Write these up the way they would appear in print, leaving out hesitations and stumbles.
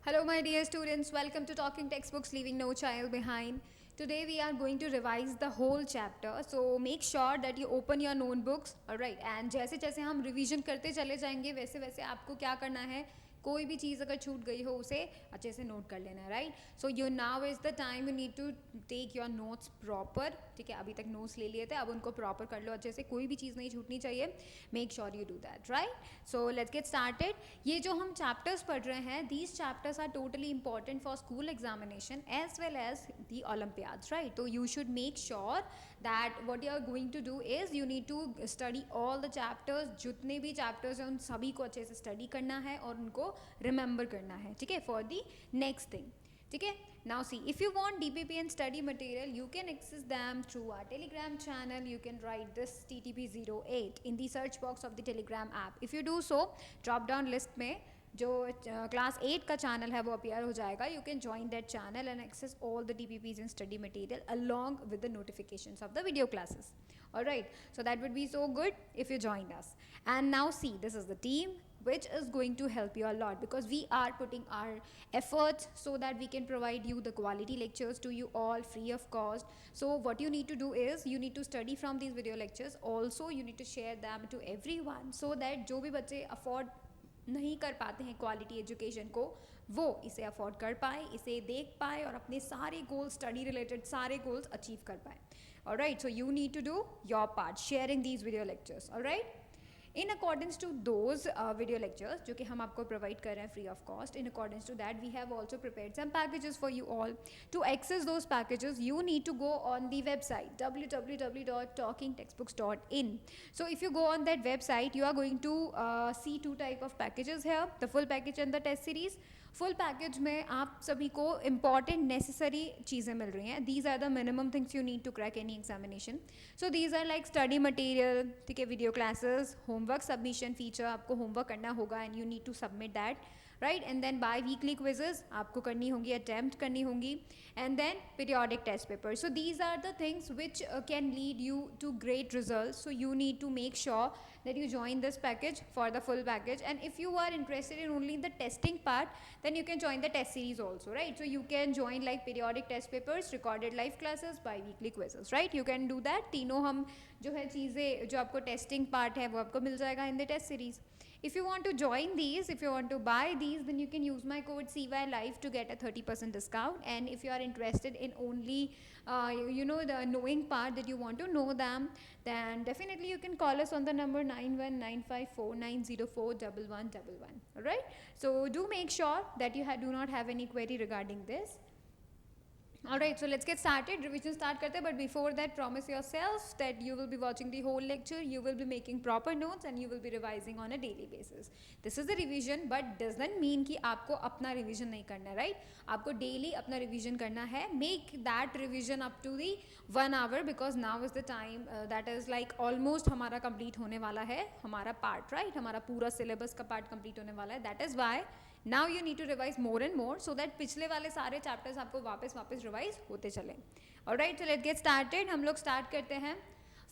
Hello, my dear students. Welcome to Talking Textbooks Leaving No Child Behind. Today, we are going to revise the whole chapter. So, make sure that you open your notebooks. Alright, and जैसे जैसे हम revision करते चले जाएंगे वैसे वैसे आपको क्या करना है, कोई भी चीज़ अगर छूट गई हो उसे अच्छे से नोट कर लेना है. Right. So you now is the time you need to take your notes proper. ठीक है, अभी तक नोट्स ले लिए थे, अब उनको प्रॉपर कर लो अच्छे से, कोई भी चीज़ नहीं छूटनी चाहिए. Make sure you do that. Right. So let's get started. ये जो हम चैप्टर्स पढ़ रहे हैं, these chapters are totally important for school examination as well as the olympiads. Right. तो you should make sure that what you are going to do is you need to study all the chapters. जितने भी chapters हैं उन सभी को अच्छे से study करना है और उनको रिमेंबर करना है. ठीक है, फॉर द नेक्स्ट थिंग. ठीक है. Now see, if you want DPP and study material, you can access them through our Telegram channel. You can write this TTP08 in the search box of the Telegram app. If you do so, drop down list में जो class 8 का channel है वो appear हो जाएगा. You can join that channel and access all the DPPs and study material along with the notifications of the video classes. Alright, so that would be so good if you joined us. And now see, this is the team which is going to help you a lot because we are putting our efforts so that we can provide you the quality lectures to you all free of cost. So what you need to do is you need to study from these video lectures. Also you need to share them to everyone so that जो भी बच्चे afford नहीं कर पाते हैं quality education को, वो इसे अफोर्ड कर पाए, इसे देख पाए और अपने सारे गोल्स, स्टडी रिलेटेड सारे गोल्स अचीव कर पाए. Alright, so you need to do your part sharing these video lectures. Alright, in accordance to those video lectures जो कि हम आपको प्रोवाइड कर रहे हैं free of cost, in accordance to that we have also prepared some packages for you all. To access those packages you need to go on the website www.talkingtextbooks.in. so if you go on that website you are going to see two type of packages here, the full package and the test series. Full package में आप सभी को important necessary चीज़ें मिल रही हैं. These are the minimum things you need to crack any examination. So these are like study material, ठीक है, video classes, homework submission feature, आपको होमवर्क करना होगा and you need to submit that. Right. And then by weekly quizzes आपको करनी होंगी, attempt करनी होंगी, and then periodic test paper. So these are the things which can lead you to great result. So you need to make sure that you join this package for the full package. And if you are interested in only the testing part, then you can join the test series also. Right. So you can join like periodic test papers, recorded live classes, bi-weekly quizzes. Right. You can do that. तीनों हम जो है चीज़ें जो आपको testing part है वो आपको मिल जाएगा in the test series. If you want to join these, if you want to buy these, then you can use my code CYLIVE to get a 30% discount. And if you are interested in only the knowing part, that you want to know them, then definitely you can call us on the number 919549041111. Alright, so do make sure that you do not have any query regarding this. Alright, so let's get started. Revision start karte, but before that promise yourself that you will be watching the whole lecture, you will be making proper notes and you will be revising on a daily basis. This is the revision but doesn't mean कि आपको अपना revision नहीं करना है. Right, आपको daily अपना revision करना है. Make that revision up to the 1 hour because now is the time that is like almost हमारा complete होने वाला है हमारा part. Right, हमारा पूरा syllabus का part complete होने वाला है. That is why now you need to revise more and more so that पिछले वाले सारे chapters आपको वापस revise होते चले. Alright, so let's get started. हम लोग start करते हैं.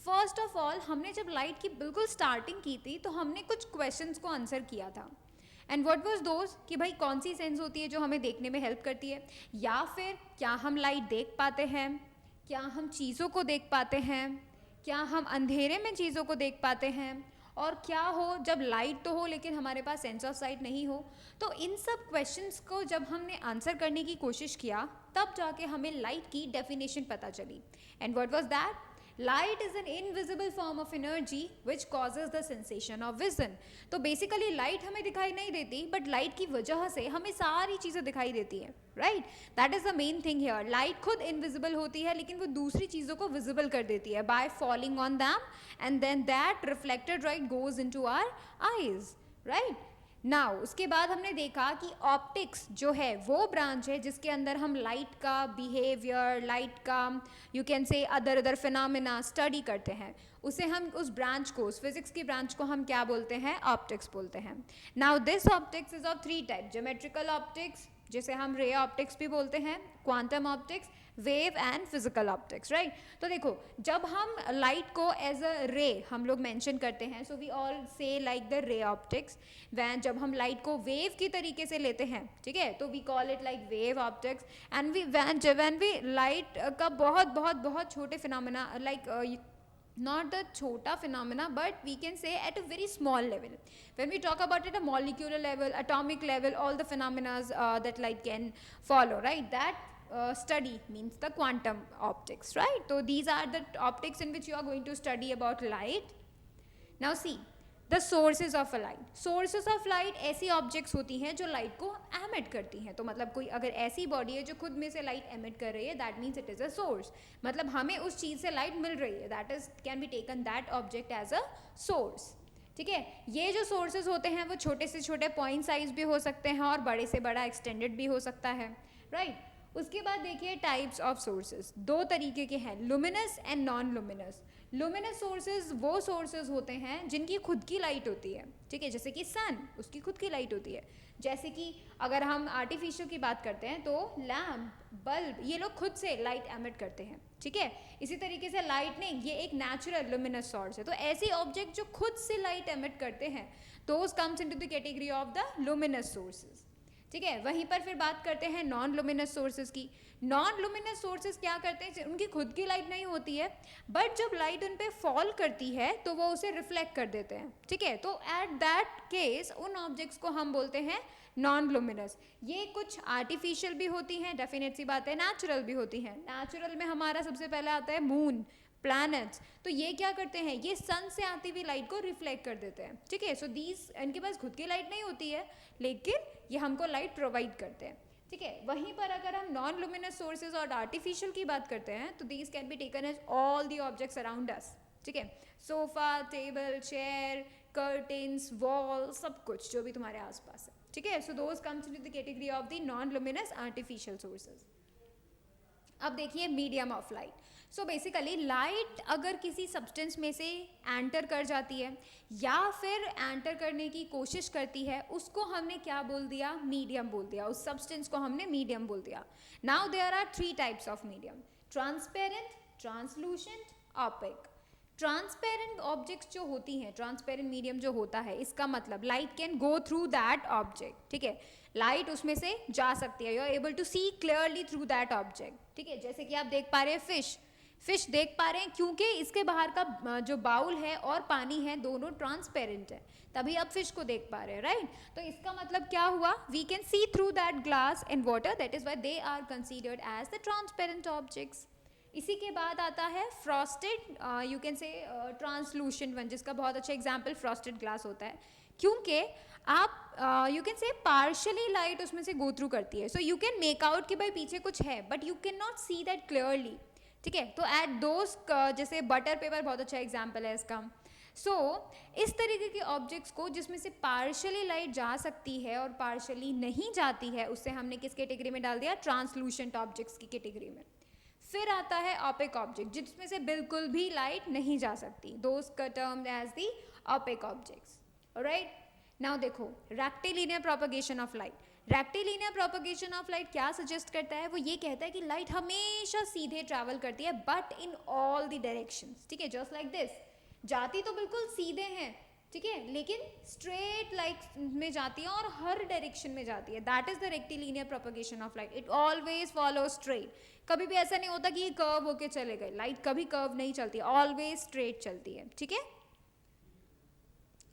First of all, हमने जब लाइट की बिल्कुल स्टार्टिंग की थी तो हमने कुछ क्वेश्चंस को आंसर किया था. एंड व्हाट वाज दोज कि भाई कौन सी सेंस होती है जो हमें देखने में हेल्प करती है, या फिर क्या हम लाइट देख पाते हैं, क्या हम चीज़ों को देख पाते हैं, क्या हम अंधेरे में चीज़ों को देख पाते हैं, और क्या हो जब लाइट तो हो लेकिन हमारे पास सेंस ऑफ साइट नहीं हो. तो इन सब क्वेश्चंस को जब हमने आंसर करने की कोशिश किया तब जाके हमें लाइट की डेफिनेशन पता चली. And what was that? Light is an invisible form of energy which causes the sensation of vision. तो बेसिकली लाइट हमें दिखाई नहीं देती बट लाइट की वजह से हमें सारी चीज़ें दिखाई देती हैं. Right, that is the main thing here. Light खुद इनविजिबल होती है लेकिन वो दूसरी चीज़ों को विजिबल कर देती है by falling on them and then that reflected light goes into our eyes. Right, now उसके बाद हमने देखा कि ऑप्टिक्स जो है वो ब्रांच है जिसके अंदर हम लाइट का बिहेवियर, लाइट का यू कैन से अदर फिनोमेना स्टडी करते हैं. उसे हम उस ब्रांच को, उस फिजिक्स की ब्रांच को हम क्या बोलते हैं? ऑप्टिक्स बोलते हैं. Now this optics is of 3 type: geometrical optics, जिसे हम रे ऑप्टिक्स भी बोलते हैं, quantum optics, wave and physical optics, right. तो देखो, जब हम लाइट को एज अ रे हम लोग मेंशन करते हैं, so we all see like the ray optics. When जब हम लाइट को वेव की तरीके से लेते हैं, ठीक है, तो we call it like wave optics. And we when we light का बहुत बहुत बहुत छोटे phenomena, like not the chota phenomena, but we can say at a very small level. When we talk about it, a molecular level, atomic level, all the phenomena that light can follow, right, that study means the quantum optics, right. So these are the optics in which you are going to study about light. Now see, the sources of a light. Sources of light ऐसी objects होती हैं जो light को emit करती हैं। तो मतलब कोई अगर ऐसी बॉडी है जो खुद में से लाइट एमिट कर रही है, that means it is a source. मतलब हमें उस चीज़ से लाइट मिल रही है, that is can be taken that object as a source. ठीक है, ये जो सोर्सेज होते हैं वो छोटे से छोटे पॉइंट साइज भी हो सकते हैं और बड़े से बड़ा एक्सटेंडेड भी हो सकता है, राइट। उसके बाद देखिए टाइप्स ऑफ सोर्सेज, दो तरीके के हैं, luminous and non luminous. Luminous sources वो सोर्सेज होते हैं जिनकी खुद की लाइट होती है, ठीक है, जैसे कि सन, उसकी खुद की लाइट होती है। जैसे कि अगर हम आर्टिफिशियल की बात करते हैं तो लैम्प, बल्ब, ये लोग खुद से लाइट एमिट करते हैं, ठीक है। इसी तरीके से लाइटनिंग, ये एक नेचुरल लुमिनस सोर्स है। तो ऐसी ऑब्जेक्ट जो खुद से लाइट एमिट करते हैं, those comes into the category of the luminous sources, ठीक है। वहीं पर फिर बात करते हैं नॉन लुमिनस सोर्सेज की। नॉन लुमिनस सोर्सेज क्या करते हैं, उनकी खुद की लाइट नहीं होती है, बट जब लाइट उन पे फॉल करती है तो वो उसे रिफ्लेक्ट कर देते हैं, ठीक है। तो एट दैट केस उन ऑब्जेक्ट्स को हम बोलते हैं नॉन लुमिनस। ये कुछ आर्टिफिशियल भी होती हैं, डेफिनेट सी बात है, नेचुरल भी होती हैं। नेचुरल में हमारा सबसे पहले आता है मून, प्लैनेट्स। तो ये क्या करते हैं, ये सन से आती हुई लाइट को रिफ्लेक्ट कर देते हैं, ठीक है। सो दीज, इनके पास खुद की लाइट नहीं होती है, लेकिन ये हमको लाइट प्रोवाइड करते हैं, ठीक है। वहीं पर अगर हम नॉन लुमिनस सोर्सेज और आर्टिफिशियल की बात करते हैं तो these can be taken as all the objects around us, ठीक है। Sofa, table, chair, curtains, wall, सब कुछ जो भी तुम्हारे आसपास है, ठीक है। So those comes into the category of the non luminous artificial sources. अब देखिए medium of light. So basically light अगर किसी सब्सटेंस में से एंटर कर जाती है या फिर एंटर करने की कोशिश करती है, उसको हमने क्या बोल दिया, मीडियम बोल दिया। उस सब्सटेंस को हमने मीडियम बोल दिया। Now there are 3 types of medium, transparent, translucent, opaque. Transparent objects जो होती हैं, ट्रांसपेरेंट मीडियम जो होता है, इसका मतलब light can go through that object, ठीक है। लाइट उसमें से जा सकती है, you are able to see clearly through that object, ठीक है। जैसे कि आप देख पा रहे हैं फिश देख पा रहे हैं क्योंकि इसके बाहर का जो बाउल है और पानी है दोनों ट्रांसपेरेंट है, तभी आप फिश को देख पा रहे हैं, राइट। तो इसका मतलब क्या हुआ, we can see through that glass and water, that is why they are considered as the transparent objects. इसी के बाद आता है frosted, you can say translucent one, जिसका बहुत अच्छा एग्जाम्पल फ्रॉस्टेड ग्लास होता है, क्योंकि आप यू कैन से पार्शली लाइट उसमें से गो थ्रू करती है। So you can make out कि भाई पीछे कुछ है, but you can not see that clearly, ठीक है। तो एट दोज, जैसे बटर पेपर बहुत अच्छा एग्जाम्पल है इसका। सो इस तरीके के ऑब्जेक्ट्स को जिसमें से पार्शली लाइट जा सकती है और पार्शली नहीं जाती है, उससे हमने किस कैटेगरी में डाल दिया, ट्रांसलूसेंट ऑब्जेक्ट्स की कैटेगरी में। फिर आता है ऑपेक ऑब्जेक्ट, जिसमें से बिल्कुल भी लाइट नहीं जा सकती, those termed as the opaque objects, alright. Now देखो rectilinear propagation of light. Rectilinear propagation of light क्या सजेस्ट करता है, वो ये कहता है कि लाइट हमेशा सीधे ट्रैवल करती है, but in all the directions, ठीक है, जस्ट लाइक दिस। जाती तो बिल्कुल सीधे हैं, ठीक है, लेकिन स्ट्रेट लाइट में जाती है और हर डायरेक्शन में जाती है, that is the rectilinear propagation of light. It always follow straight, कभी भी ऐसा नहीं होता कि ये कर्व होके चले गए, लाइट कभी कर्व नहीं चलती, ऑलवेज स्ट्रेट चलती है, ठीक है।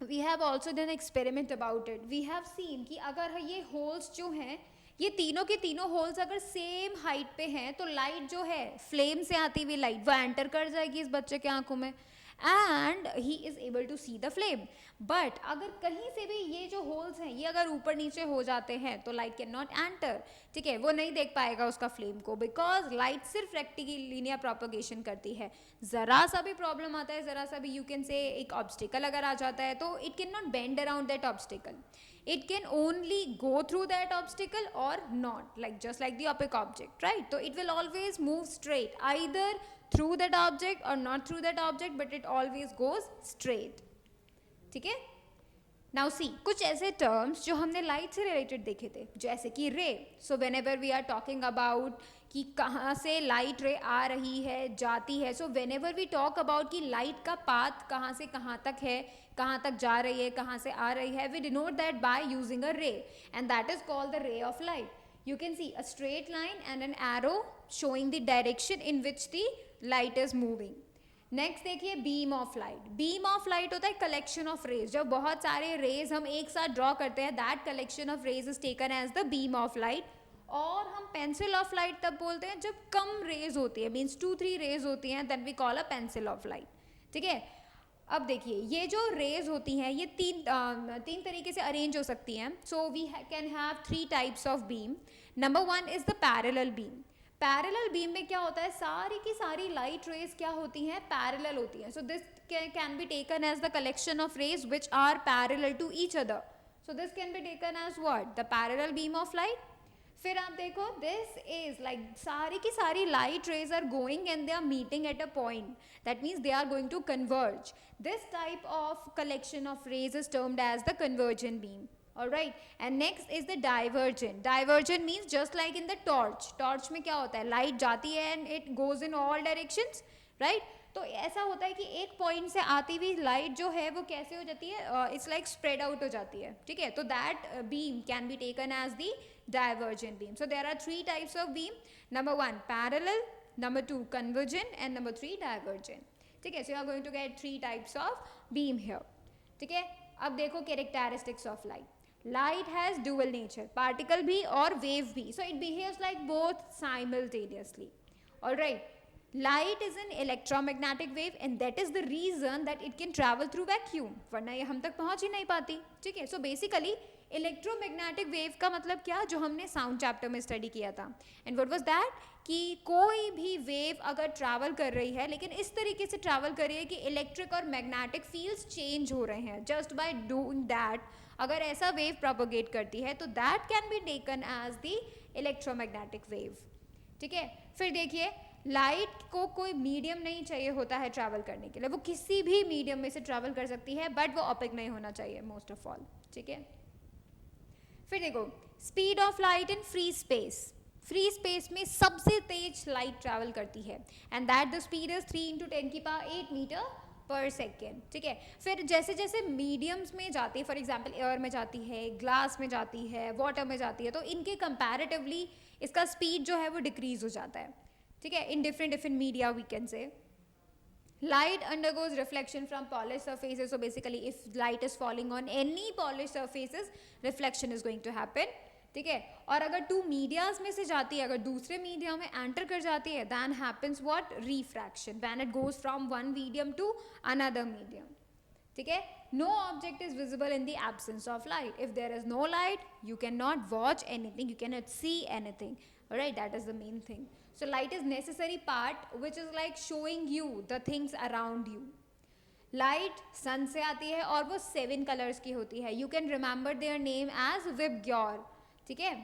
We have also done experiment about it. We have seen कि अगर ये होल्स जो हैं, ये तीनों के तीनों होल्स अगर सेम हाइट पे हैं, तो लाइट जो है फ्लेम से आती हुई लाइट वो एंटर कर जाएगी इस बच्चे के आंखों में and he is able to see the flame. But अगर कहीं से भी ये जो होल्स हैं ये अगर ऊपर नीचे हो जाते हैं तो लाइट कैन नॉट एंटर, ठीक है, वो नहीं देख पाएगा उसका फ्लेम को, बिकॉज लाइट सिर्फ रेक्टिलिनियर प्रोपगेशन करती है। जरा सा भी प्रॉब्लम आता है, जरा सा भी यू कैन से एक ऑब्स्टिकल अगर आ जाता है, तो it can not bend around that obstacle, it can only go through that obstacle or not, like just like the opaque object, right? So it will always move straight, either through that object or not through that object, but it always goes straight, ठीक है। Now सी कुछ ऐसे terms जो हमने light से related देखे थे, जैसे कि ray. So whenever we are talking about कि कहाँ से लाइट रे आ रही है, जाती है, so whenever we talk about कि लाइट का पाथ कहाँ से कहाँ तक है, कहाँ तक जा रही है, कहाँ से आ रही है, we denote that by using a ray, and that is called the ray of light. You can see a straight line and an arrow showing the direction in which the light is moving. Next देखिए beam of light. Beam of light होता है collection of raise. जब बहुत सारे raise हम एक साथ draw करते हैं, that collection of rays is taken as the beam of light. और हम पेंसिल ऑफ लाइट तब बोलते हैं जब कम रेज होती है, मीन्स 2-3 रेज होती हैं, then we call a pencil of light. ठीक है. अब देखिए ये जो रेज होती हैं ये तीन तरीके से अरेंज हो सकती हैं. So we can have 3 types of beam. Number 1 is the parallel beam. Parallel beam में क्या होता है, सारी की सारी लाइट रेज क्या होती हैं, पैरेलल होती हैं. So this can be taken as the collection of rays which are parallel to each other. So this can be taken as what, the parallel beam of light. फिर आप देखो this is like सारी की सारी light rays are going and they are meeting at a point, that means they are going to converge. This type of collection of rays is termed as the convergent beam. Alright, and next is the divergent. Divergent means just like in the torch. Torch में क्या होता है, light जाती है and it goes in all directions, right? तो ऐसा होता है कि एक पॉइंट से आती हुई लाइट जो है वो कैसे हो जाती है, इट्स लाइक स्प्रेड आउट हो जाती है. ठीक है. तो that beam can be taken as the divergent beam. So there are 3 types of beam. Number 1 parallel, number 2 convergent, and number 3 divergent. ठीक है. So you are going to get 3 types of beam here. ठीक है. अब देखो characteristics of light. Light has dual nature, particle भी और wave भी. So it behaves like both simultaneously. Alright. Light is an electromagnetic wave and that is the reason that it can travel through vacuum. वरना ये हम तक पहुंच ही नहीं पाती. ठीक है. So basically इलेक्ट्रोमैग्नेटिक वेव का मतलब क्या, जो हमने साउंड चैप्टर में स्टडी किया था. एंड व्हाट वाज दैट कि कोई भी वेव अगर ट्रैवल कर रही है लेकिन इस तरीके से ट्रैवल कर रही है कि इलेक्ट्रिक और मैग्नेटिक फील्ड्स चेंज हो रहे हैं, जस्ट बाय डूइंग दैट अगर ऐसा वेव प्रोपोगेट करती है तो that can be taken as the electromagnetic wave. ठीक है. फिर देखिए लाइट को कोई मीडियम नहीं चाहिए होता है ट्रैवल करने के लिए, वो किसी भी मीडियम में से ट्रैवल कर सकती है, बट वो ओपेक नहीं होना चाहिए मोस्ट ऑफ ऑल. ठीक है. फिर देखो speed of light in free space. Free space में सबसे तेज लाइट ट्रैवल करती है and that the speed is 3 × 10⁸ metre per second. ठीक है. फिर जैसे जैसे मीडियम्स में जाती है, फॉर एग्जाम्पल एयर में जाती है, ग्लास में जाती है, वाटर में जाती है, तो इनके कंपैरेटिवली इसका स्पीड जो है वो डिक्रीज हो जाता है. ठीक है. In different media we can say. Light undergoes reflection from polished surfaces. So basically if light is falling on any polished surfaces, reflection is going to happen. ठीक है. और अगर 2 मीडियाज में से जाती है, अगर दूसरे मीडिया में एंटर कर जाती है, then happens what, refraction, when it goes from one medium to another medium. ठीक है. No object is visible in the absence of light. If there is no light, you cannot watch anything, you cannot see anything. Alright, that is the main thing. So light is necessary part which is like showing you the things around you. Light sun से आती है और वो 7 colors की होती है. You can remember their name as Vibgyor. ठीक है.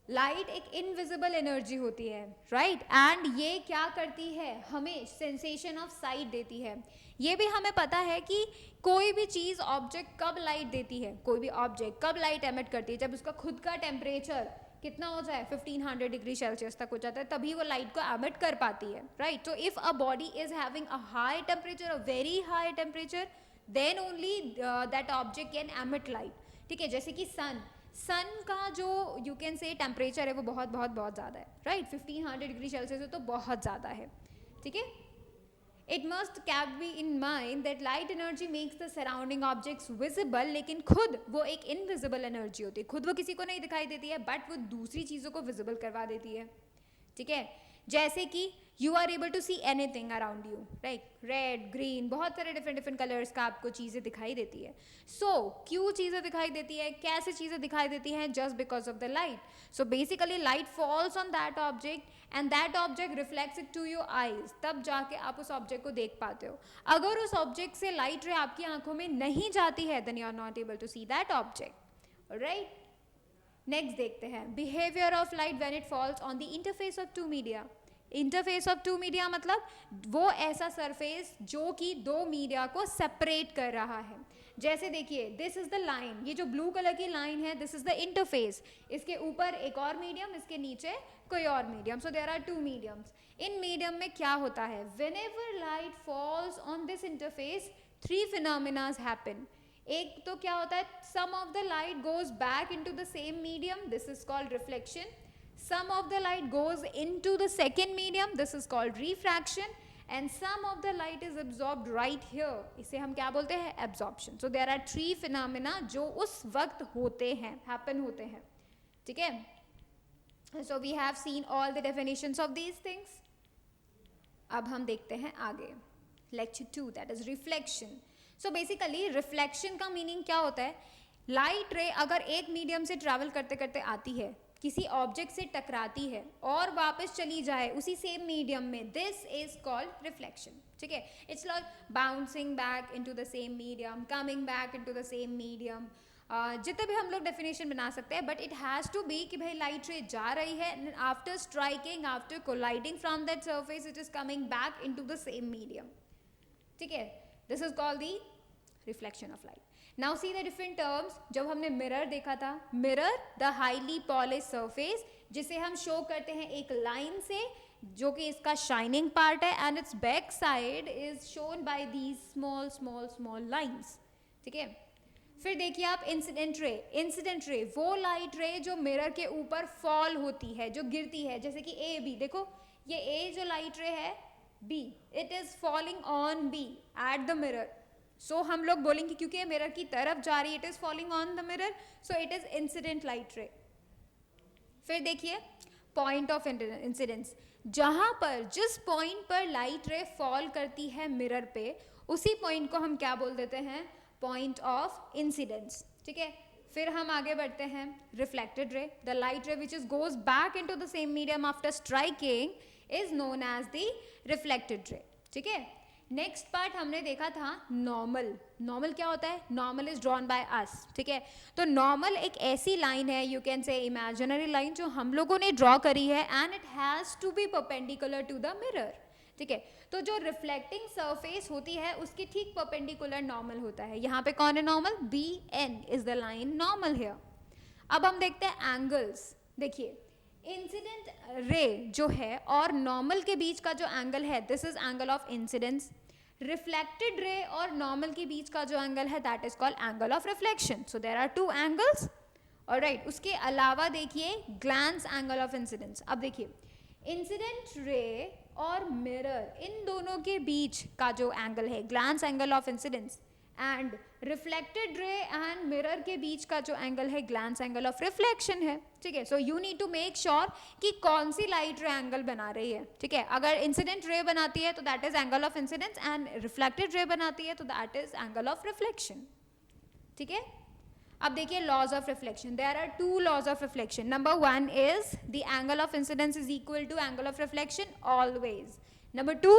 लाइट एक इनविजिबल एनर्जी होती है, राइट. एंड ये क्या करती है, हमें सेंसेशन ऑफ साइट देती है. ये भी हमें पता है कि कोई भी चीज़ ऑब्जेक्ट कब लाइट देती है, कोई भी ऑब्जेक्ट कब लाइट एमिट करती है, जब उसका खुद का टेम्परेचर कितना हो जाए, 1500 डिग्री सेल्सियस तक हो जाता है, तभी वो लाइट को एमिट कर पाती है, right. So if a body is having a high temperature, a very high temperature, then only that object can emit light. ठीक है. जैसे कि सन का जो यू कैन से टेम्परेचर है वो बहुत बहुत बहुत ज़्यादा है, राइट. 1500 डिग्री सेल्सियस है तो बहुत ज़्यादा है. ठीक है. It must cap be in mind that light energy makes the surrounding objects visible, लेकिन खुद वो एक इनविजिबल एनर्जी होती है, खुद वो किसी को नहीं दिखाई देती है, बट वो दूसरी चीज़ों को विजिबल करवा देती है. ठीक है. जैसे कि you are able to see anything around you, right. Red, green, बहुत सारे डिफरेंट कलर्स का आपको चीज़ें दिखाई देती है. सो क्यों चीज़ें दिखाई देती है, कैसे चीज़ें दिखाई देती हैं, just because of the light. So basically light falls on that object and that object reflects it to your eyes, तब जाके आप उस ऑब्जेक्ट को देख पाते हो. अगर उस ऑब्जेक्ट से लाइट रे आपकी आंखों में नहीं जाती है, then you are not able to see that object, right. Next देखते हैं behaviour of light when it falls on the interface of 2 media. Interface of two media मतलब वो ऐसा सरफेस जो कि दो मीडिया को सेपरेट कर रहा है। जैसे देखिए, दिस इज द लाइन, ये जो ब्लू कलर की लाइन है, दिस इज द इंटरफेस, इसके ऊपर एक और मीडियम, इसके नीचे कोई और medium, so there are two mediums. इन मीडियम में क्या होता है, whenever light falls on this interface, three phenomenas happen. एक तो क्या होता है, some of the light goes back into the same medium, this is called reflection. Some of the light goes into the second medium, this is called refraction, and some of the light is absorbed right here, इसे हम क्या बोलते हैं, absorption. So there are three phenomena जो उस वक्त होते हैं, happen होते हैं, ठीक है. So we have seen all the definitions of these things. अब हम देखते हैं आगे, lecture 2, that is reflection. So basically reflection का meaning क्या होता है, लाइट रे अगर एक मीडियम से ट्रैवल करते करते आती है, किसी ऑब्जेक्ट से टकराती है और वापस चली जाए उसी सेम मीडियम में, दिस इज कॉल्ड रिफ्लेक्शन, ठीक है. It's like bouncing back into the same medium, coming back into the same medium, जितने भी हम लोग डेफिनेशन बना सकते हैं, but it has to be कि भाई लाइट रे जा रही है, after striking, after colliding from that surface, it is coming back into the same medium, ठीक है. This is called the reflection of light. Now see the different terms. जब हमने mirror देखा था, mirror the highly polish surface जिसे हम show करते हैं एक लाइन से, जो कि इसका शाइनिंग पार्ट है, and it's back side is shown by these small small small lines, ठीक है. फिर देखिए आप इंसिडेंट रे. इंसिडेंट रे वो लाइट रे जो मिरर के ऊपर फॉल होती है, जो गिरती है, जैसे कि ए बी, देखो ये ए जो लाइट रे है, B, it is falling on B at the mirror. So हम लोग बोलेंगे क्योंकि ये मिरर की तरफ जा रही है, it is falling on the mirror, so it is incident light रे. फिर देखिए पॉइंट ऑफ इंसिडेंस, जहां पर जिस पॉइंट पर लाइट रे फॉल करती है मिरर पे, उसी पॉइंट को हम क्या बोल देते हैं, पॉइंट ऑफ इंसिडेंस, ठीक है. फिर हम आगे बढ़ते हैं, reflected ray. The light ray which is goes back into the same medium after striking is known as the reflected ray, ठीक है. नेक्स्ट पार्ट हमने देखा था नॉर्मल. नॉर्मल क्या होता है, normal is drawn by us, ठीक है. तो नॉर्मल एक ऐसी लाइन है, you can say imaginary line, जो हम लोगों ने ड्रॉ करी है, and it has to be perpendicular to the mirror, ठीक है. तो जो रिफ्लेक्टिंग सरफेस होती है उसकी ठीक परपेंडिकुलर नॉर्मल होता है. यहाँ पे कौन है normal, B N is the line normal here. अब हम देखते हैं एंगल्स. देखिए इंसिडेंट रे जो है और नॉर्मल के बीच का जो एंगल है, this is angle of incidence. Reflected ray और नॉर्मल के बीच का जो एंगल है, that is called angle of reflection. So there are two angles, alright. उसके अलावा देखिए ग्लैंस एंगल ऑफ इंसिडेंस. अब देखिए इंसिडेंट रे और मिरर, इन दोनों के बीच का जो एंगल है, glance angle of incidence, and reflected ray and mirror के बीच का जो एंगल है, ग्लैंस एंगल ऑफ रिफ्लेक्शन है, ठीक है. So you need to make sure कि कौन सी लाइट रे एंगल बना रही है, ठीक है. अगर इंसिडेंट रे बनाती है तो that is angle of incidence, and reflected ray बनाती है तो that is angle of reflection, ठीक है. अब देखिए laws of reflection. There are two laws of reflection. Number one is the angle of incidence is equal to angle of reflection always. Number two,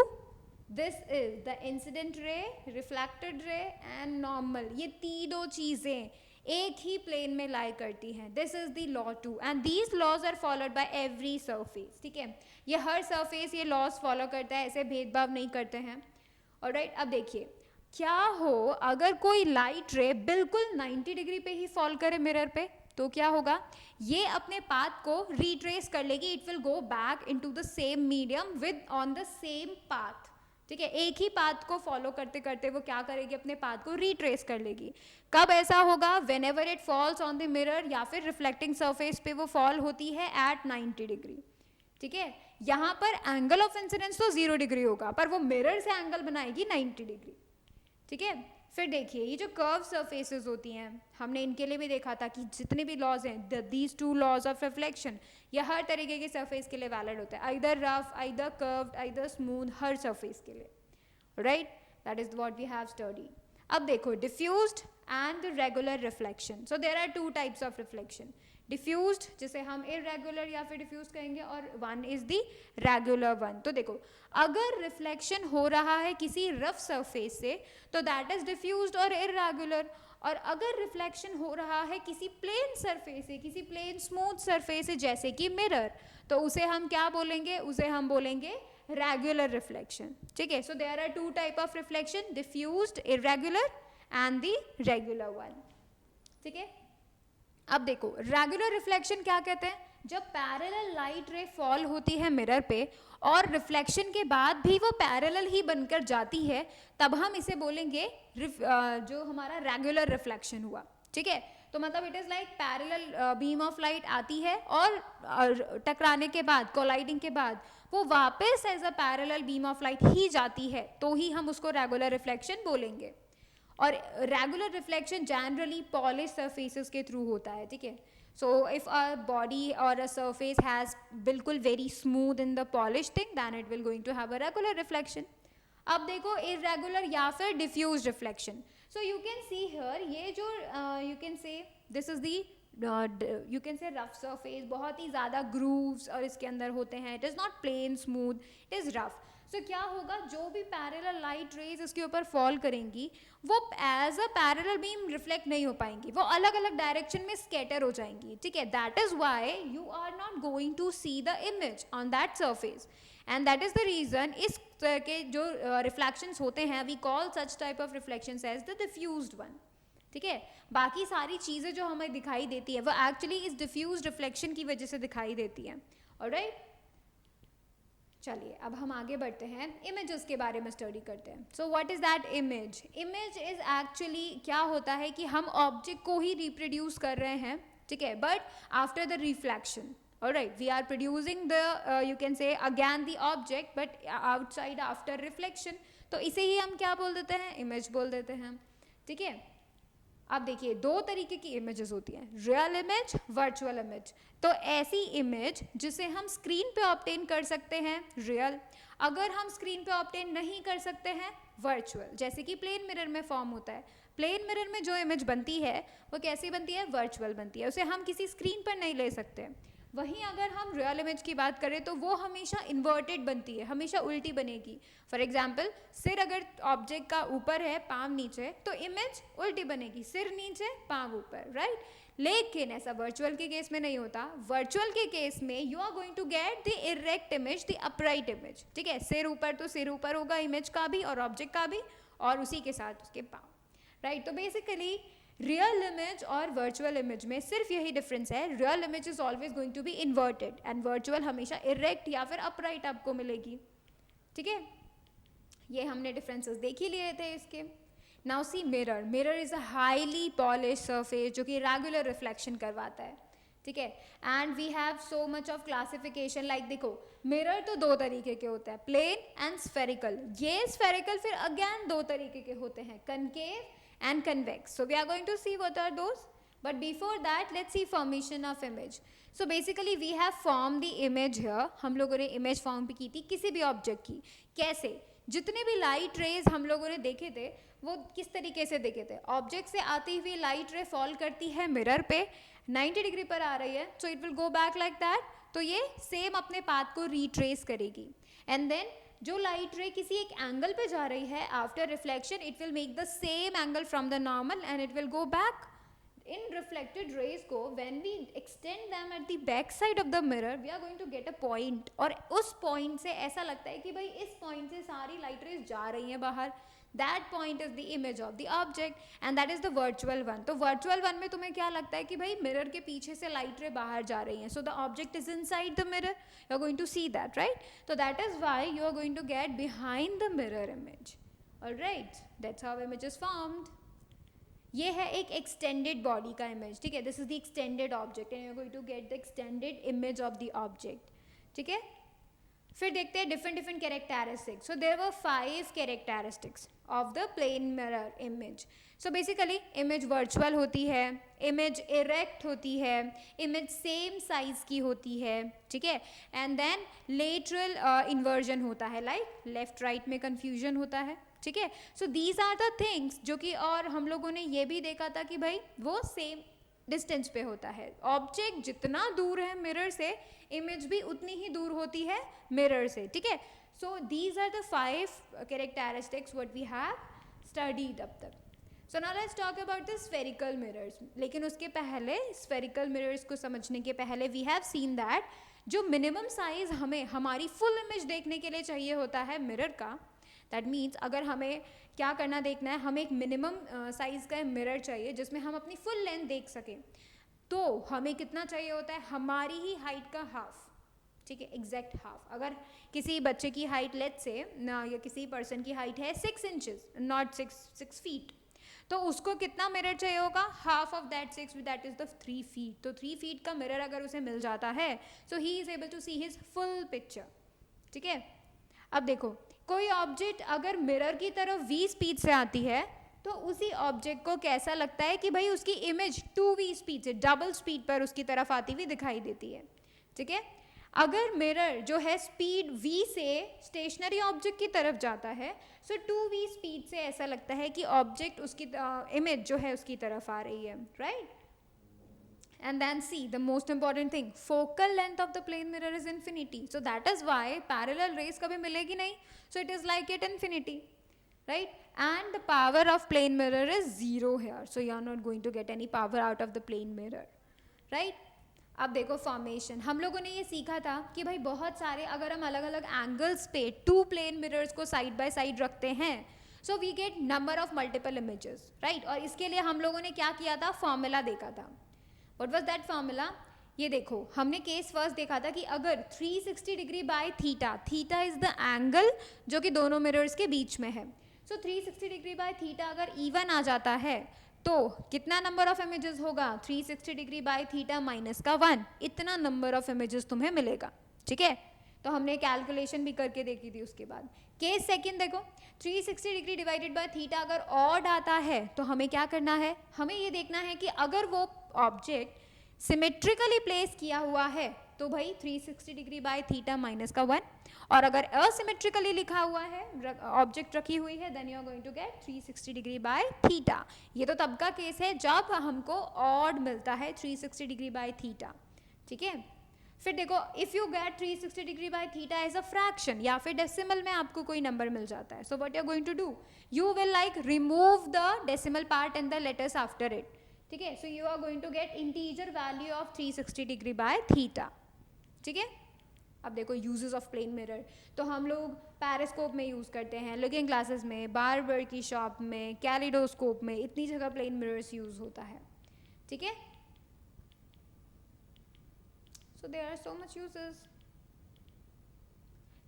this is the incident ray, reflected ray and normal. ये तीनों चीजें एक ही plane में lie करती हैं. This is the law two, and these laws are followed by every surface, ठीक है. ये हर सरफेस ये लॉज फॉलो करता है, ऐसे भेदभाव नहीं करते हैं, ऑलराइट. अब देखिए क्या हो अगर कोई लाइट रे बिल्कुल 90 डिग्री पे ही फॉल करे मिरर पे, तो क्या होगा, ये अपने पाथ को रिट्रेस कर लेगी. It will go back into the same medium with on the same path, ठीक है. एक ही पाथ को फॉलो करते करते वो क्या करेगी, अपने पाथ को रिट्रेस कर लेगी. कब ऐसा होगा, when ever it falls on the mirror या फिर रिफ्लेक्टिंग सरफेस पे वो फॉल होती है एट 90 डिग्री, ठीक है. यहाँ पर एंगल ऑफ इंसिडेंस तो 0 डिग्री होगा, पर वो मिरर से एंगल बनाएगी 90 डिग्री, ठीक है. फिर देखिए ये जो कर्व सरफेसेस होती हैं, हमने इनके लिए भी देखा था कि जितने भी लॉज हैं, these two laws of reflection, ये हर तरीके के सरफेस के लिए वैलिड होता है. Either rough, either curved, either smooth, हर सरफेस के लिए, right. That is what we have study. अब देखो diffused and regular reflection. So there are two types of reflection. Diffused जिसे हम इरेगुलर या फिर डिफ्यूज कहेंगे, और one is the regular one. तो देखो अगर रिफ्लेक्शन हो रहा है किसी रफ सरफेस से, तो दैट इज डिफ्यूज्ड और इरेगुलर. और अगर रिफ्लेक्शन हो रहा है किसी प्लेन सरफेस से, किसी प्लेन स्मूथ सरफेस से जैसे कि मिरर, तो उसे हम क्या बोलेंगे, उसे हम बोलेंगे रेगुलर रिफ्लेक्शन. ठीक है. So there are two type of reflection, diffused, irregular and the regular one. ठीक है. अब देखो रेगुलर रिफ्लेक्शन क्या कहते हैं, जब पैरेलल लाइट रे फॉल होती है मिरर पे और रिफ्लेक्शन के बाद भी वो पैरेलल ही बनकर जाती है, तब हम इसे बोलेंगे जो हमारा रेगुलर रिफ्लेक्शन हुआ. ठीक है. तो मतलब it is like parallel beam of light आती है और टकराने के बाद, कोलाइडिंग के बाद वो वापस as a parallel beam of light ही जाती है, तो ही हम उसको रेगुलर रिफ्लेक्शन बोलेंगे. और regular reflection generally polish surfaces के थ्रू होता है. ठीक है. सो इफ अ बॉडी और अ सरफेस हैज बिल्कुल very smooth in the polish thing, than it will going to have a regular reflection. अब देखो इरेगुलर या फिर diffuse reflection. So you can see here, ये जो you can say this is the, you can say rough surface, बहुत ही ज़्यादा grooves और इसके अंदर होते हैं. It is not plane smooth, it is rough. So क्या होगा, जो भी पैरेलल लाइट रेज इसके ऊपर फॉल करेंगी वो as a parallel beam reflect नहीं हो पाएंगी, वो अलग अलग डायरेक्शन में स्कैटर हो जाएंगी. ठीक है. That is why you are not going to see the image on that surface, and that is the reason इस तरह के जो रिफ्लेक्शंस होते हैं, we call such type of reflections as the diffused one. ठीक है. बाकी सारी चीज़ें जो हमें दिखाई देती है वो एक्चुअली इस डिफ्यूज्ड रिफ्लेक्शन की वजह से दिखाई देती हैं. ऑलराइट. चलिए अब हम आगे बढ़ते हैं, इमेजेस के बारे में स्टडी करते हैं. So what is that image. Image is actually क्या होता है कि हम ऑब्जेक्ट को ही रिप्रोड्यूस कर रहे हैं. ठीक है. But after the reflection, alright, we are producing the you can say again the object but outside after reflection. तो इसे ही हम क्या बोल देते हैं, इमेज बोल देते हैं. ठीक है. अब देखिए दो तरीके की इमेजेस होती हैं, रियल इमेज, वर्चुअल इमेज. तो ऐसी इमेज जिसे हम स्क्रीन पे ऑब्टेन कर सकते हैं, रियल. अगर हम स्क्रीन पे ऑब्टेन नहीं कर सकते हैं, वर्चुअल. जैसे कि प्लेन मिरर में फॉर्म होता है. प्लेन मिरर में जो इमेज बनती है वो कैसी बनती है, वर्चुअल बनती है, उसे हम किसी स्क्रीन पर नहीं ले सकते. वहीं अगर हम रियल इमेज की बात करें तो वो हमेशा इन्वर्टेड बनती है, हमेशा उल्टी बनेगी. फॉर एग्जाम्पल, सिर अगर ऑब्जेक्ट का ऊपर है, पाँव नीचे, तो इमेज उल्टी बनेगी, सिर नीचे पाँव ऊपर. राइट. लेकिन ऐसा वर्चुअल के केस में नहीं होता. वर्चुअल के केस में you are going to get the erect image, the upright image. ठीक है. सिर ऊपर तो सिर ऊपर होगा इमेज का भी और ऑब्जेक्ट का भी, और उसी के साथ उसके पाँव. राइट. तो बेसिकली रियल इमेज और वर्चुअल इमेज में सिर्फ यही डिफरेंस है, real image is always going to be inverted and virtual हमेशा इरेक्ट या फिर अपराइट आपको मिलेगी. ठीक है. ये हमने डिफरेंसेस देख ही लिए थे इसके. Now see mirror. Mirror is a highly polish surface जो कि रेगुलर रिफ्लेक्शन करवाता है. ठीक है. And we have so much of classification. Like देखो मिरर तो दो तरीके के होते हैं, प्लेन एंड स्फेरिकल. ये स्फेरिकल फिर अगेन दो तरीके के होते हैं, concave and convex. So we are going to see what are those, but before that let's see formation of image. So basically we have formed the image here. हम लोगों ने image form की थी किसी भी object की. कैसे, जितने भी लाइट रेज हम लोगों ने देखे थे वो किस तरीके से देखे थे, ऑब्जेक्ट से आती हुई लाइट रे फॉल करती है मिरर पे, 90 डिग्री पर आ रही है, so it will go back like that. तो ये सेम अपने पाथ को रिट्रेस करेगी. एंड देन जो लाइट रे किसी एक एंगल पे जा रही है after reflection, it will make the same angle from the normal and it will go back. इन रिफ्लेक्टेड रेज को when we extend them at the back side of the mirror, we are going to get a point, और उस point से ऐसा लगता है कि भाई इस पॉइंट से सारी लाइट रेज जा रही हैं बाहर. That point is the image of the object and that is the virtual one. तो वर्चुअल वन में तुम्हें क्या लगता है कि भाई मिरर के पीछे से लाइट रे बाहर जा रही हैं, so the object is inside the mirror, you are going to see that. Right. तो that is why you are going to get behind the mirror image. Alright. That's how image is formed. ये है एक extended body का image. ठीक है. This is the extended object and you are going to get the extended image of the object. ठीक है. फिर देखते हैं different different characteristics. So there were 5 characteristics of the plane mirror image. So basically image virtual होती है, image erect होती है, image same size की होती है. ठीक है. एंड देन लेटरल इन्वर्जन होता है, लाइक लेफ्ट राइट में कन्फ्यूजन होता है. ठीक है. So these are the things जो कि, और हम लोगों ने ये भी देखा था कि भाई वो सेम डिस्टेंस पे होता है. ऑब्जेक्ट जितना दूर है मिरर से, इमेज भी उतनी ही दूर होती है मिरर से. ठीक है. So these are the 5 characteristics what we have studied अब तक. So now let's talk about the spherical mirrors. लेकिन उसके पहले, स्फेरिकल मिरर्स को समझने के पहले वी हैव सीन दैट जो मिनिमम साइज हमें हमारी फुल इमेज देखने के लिए चाहिए होता है मिरर का, दैट मीन्स अगर हमें क्या करना देखना है, हमें एक मिनिमम साइज का मिरर चाहिए जिसमें हम अपनी फुल लेंथ देख सकें. तो हमें कितना चाहिए होता है, हमारी ही हाइट का हाफ. ठीक है, एग्जैक्ट हाफ. अगर किसी बच्चे की हाइट लेट से या किसी पर्सन की हाइट है 6 इंचेस, नॉट 6 फीट, तो उसको कितना मिरर चाहिए होगा, half of that 6, that is the 3 feet. तो 3 फीट का मिरर अगर उसे मिल जाता है so he is able to see his full picture. ठीक है. अब देखो, कोई ऑब्जेक्ट अगर मिरर की तरफ v स्पीड से आती है तो उसी ऑब्जेक्ट को कैसा लगता है कि भाई उसकी इमेज 2v स्पीड से, डबल स्पीड पर उसकी तरफ आती हुई दिखाई देती है. ठीक है. अगर मिरर जो है स्पीड v से स्टेशनरी ऑब्जेक्ट की तरफ जाता है सो 2v स्पीड से ऐसा लगता है कि ऑब्जेक्ट उसकी इमेज जो है उसकी तरफ आ रही है. Right. And then see the most important thing, focal length of the plane mirror is infinity, so that is why parallel rays kabhi milegi nahi, so it is like at infinity, right? And the power of plane mirror is 0 here, so you are not going to get any power out of the plane mirror, right? अब देखो formation, हम लोगों ने ये सीखा था कि भाई बहुत सारे अगर हम अलग अलग एंगल्स पे 2 प्लेन मिरर्स को साइड बाय साइड रखते हैं so we get number of multiple images, right? और इसके लिए हम लोगों ने क्या किया था, फॉर्मूला देखा था. What was that formula? ये देखो, हमने केस फर्स्ट देखा था कि अगर 360 degree by theta, theta is the angle जो कि दोनों मिरर्स के बीच में है, सो 360 डिग्री बाय थीटा अगर इवन आ जाता है तो कितना नंबर ऑफ इमेजेस होगा, 360 डिग्री बाय थीटा माइनस का 1, इतना नंबर ऑफ इमेजेस तुम्हें मिलेगा. ठीक है. तो हमने कैलकुलेशन भी करके देखी थी. उसके बाद केस सेकंड देखो, 360 डिग्री डिवाइडेड बाय थीटा अगर ऑड आता है तो हमें क्या करना है, हमें ये देखना है कि अगर वो ऑब्जेक्ट सिमेट्रिकली प्लेस किया हुआ है तो भाई 360 डिग्री बाय थीटा माइनस का 1, और अगर असिमेट्रिकली लिखा हुआ है, ऑब्जेक्ट रखी हुई है, then you are going to get 360 degree by theta. ये तो तब का केस है जब हमको ऑड मिलता है 360 डिग्री बाय थीटा. ठीक है. फिर देखो, if you get 360 degree by theta as a fraction या फिर डेसिमल में आपको कोई नंबर मिल जाता है, so what you are going to do, you will like remove the decimal part and the letters after it. ठीक है. So you are going to get integer value of 360 degree by theta. ठीक है. अब देखो uses of plane mirror, तो हम लोग पैरास्कोप में यूज़ करते हैं, लुकिंग ग्लासेस में, बार्बर की शॉप में, कैलिडोस्कोप में, इतनी जगह प्लेन मिरर्स यूज़ होता है. ठीक है. So there are so much uses.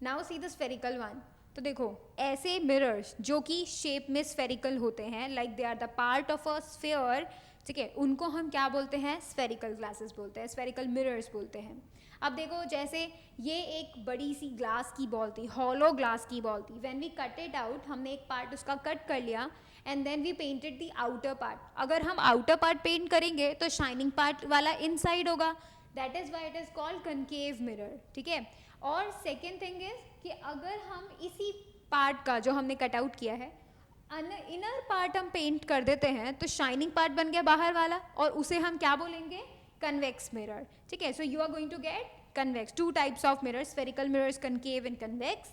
Now see the spherical one. तो देखो, ऐसे मिरर्स जो कि शेप में स्फेरिकल होते हैं, like they are the part of a sphere, ठीक है, उनको हम क्या बोलते हैं, स्फेरिकल ग्लासेस बोलते हैं, स्फेरिकल मिरर्स बोलते हैं. अब देखो, जैसे ये एक बड़ी सी ग्लास की बॉल थी, हॉलो ग्लास की बॉल थी. When we cut it out, हमने एक पार्ट उसका कट कर लिया and then we painted the outer part. अगर हम आउटर पार्ट पेंट करेंगे तो शाइनिंग पार्ट वाला इनसाइड होगा, that is why it is called concave mirror. ठीक है. और सेकेंड थिंग इज कि अगर हम इसी पार्ट का जो हमने कट आउट किया है इनर पार्ट हम पेंट कर देते हैं तो शाइनिंग पार्ट बन गया बाहर वाला, और उसे हम क्या बोलेंगे, कन्वेक्स मिरर. ठीक है. So you are going to get convex, 2 types of mirrors, spherical mirrors, concave and convex.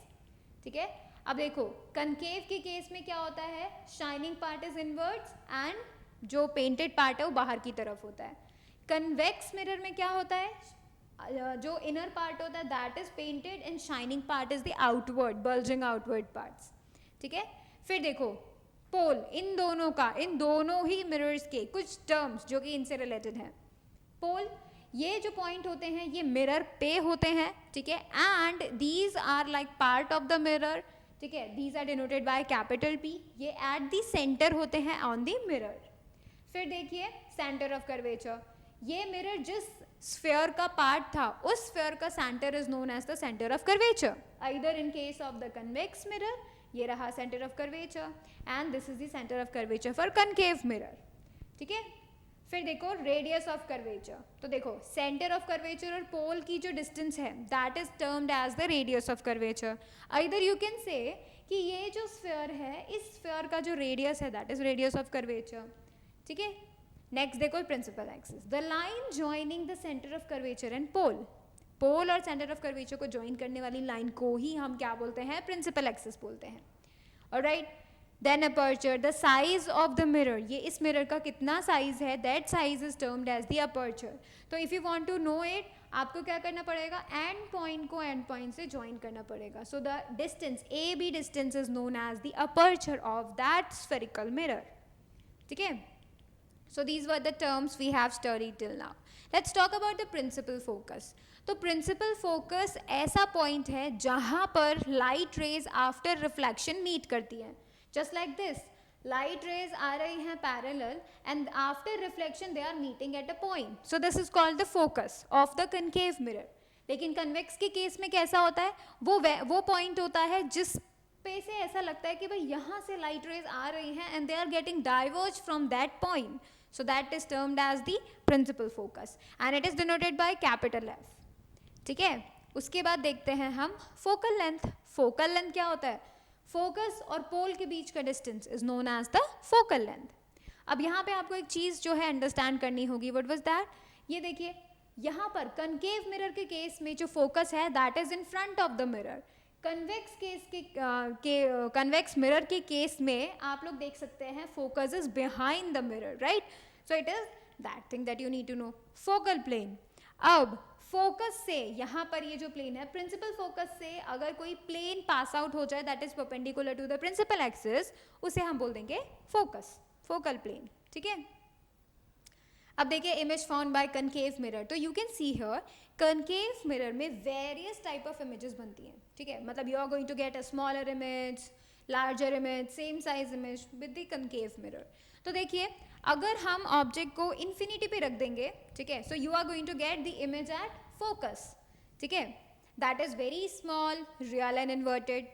ठीक है. अब देखो, कनकेव के केस में क्या होता है, shining part is inwards and जो पेंटेड पार्ट है वो बाहर की तरफ होता है. कन्वेक्स मिरर में क्या होता है, जो इनर पार्ट होता है that is painted and shining part is the outward, bulging outward parts. ठीक है. फिर देखो, पोल, इन दोनों ही मिरर्स के कुछ टर्म्स जो कि इनसे रिलेटेड हैं. पोल, ये जो पॉइंट होते हैं ये मिरर पे होते हैं. ठीक है. And these are like part of the mirror. ठीक है. These are denoted by capital P. ये एट द सेंटर होते हैं ऑन द मिरर. फिर देखिए, सेंटर ऑफ कर्वेचर, ये मिरर जिस स्फीयर का पार्ट था उस स्फीयर का centre is known as the centre of curvature. Either in case of the convex mirror, ये रहा centre of curvature, and this is the centre of curvature for concave mirror. ठीक है. फिर देखो, रेडियस ऑफ कर्वेचर. तो देखो, centre of curvature और पोल की जो डिस्टेंस है that is termed as the radius of curvature. Either you can say कि ये जो स्फीयर है, इस स्फीयर का जो रेडियस है that is radius of curvature. ठीक है. नेक्स्ट देखो, principal axis, the line joining the centre of curvature and pole. Pole और सेंटर ऑफ कर्वेचर को ज्वाइन करने वाली लाइन को ही हम क्या बोलते हैं, प्रिंसिपल एक्सिस बोलते हैं. Alright. Then aperture, the size of the mirror, ये इस मिरर का कितना साइज है, that size is termed as the aperture. तो if you want to know it, आपको क्या करना पड़ेगा, एंड पॉइंट को एंड पॉइंट से ज्वाइन करना पड़ेगा. So the distance A B distance is known as the aperture of that spherical mirror. ठीक है. So these were the terms we have studied till now. Let's talk about the principal focus. तो principal focus ऐसा point है जहाँ पर light rays after reflection meet करती है. Just like this, light rays आ रही हैं parallel and after reflection they are meeting at a point. So this is called the focus of the concave mirror. लेकिन convex के case में कैसा होता है, वो पॉइंट होता है जिस पे से ऐसा लगता है कि भाई यहाँ से लाइट रेज आ रही हैं and they are getting diverge from that point. So that is termed as the principal focus and it is denoted by capital F. ठीक है. उसके बाद देखते हैं हम focal length. focal length क्या होता है, फोकस और पोल के बीच का distance is known as the focal length. अब यहाँ पे आपको एक चीज़ जो है अंडरस्टैंड करनी होगी. व्हाट वाज दैट, ये देखिए यहाँ पर कनकेव मिरर के केस में जो फोकस है that is in front of the mirror. Convex case के कन्वेक्स मिरर के केस में आप लोग देख सकते हैं focus is behind the mirror, right. So it is that thing that you need to know. Focal plane. अब फोकस से यहाँ पर ये जो प्लेन है, प्रिंसिपल फोकस से अगर कोई प्लेन पास आउट हो जाए that is perpendicular to the principal axis, उसे हम बोल देंगे फोकस, फोकल प्लेन. ठीक है. अब देखिए image found by concave mirror. तो you can see here concave mirror में वेरियस टाइप ऑफ इमेजेस बनती हैं. ठीक है. मतलब you are going to get a smaller image, larger image, same size image with the concave mirror. तो देखिए अगर हम ऑब्जेक्ट को इन्फिनिटी पे रख देंगे, ठीक है, so you are going to get the image at focus. ठीक है. That is very small, real and inverted.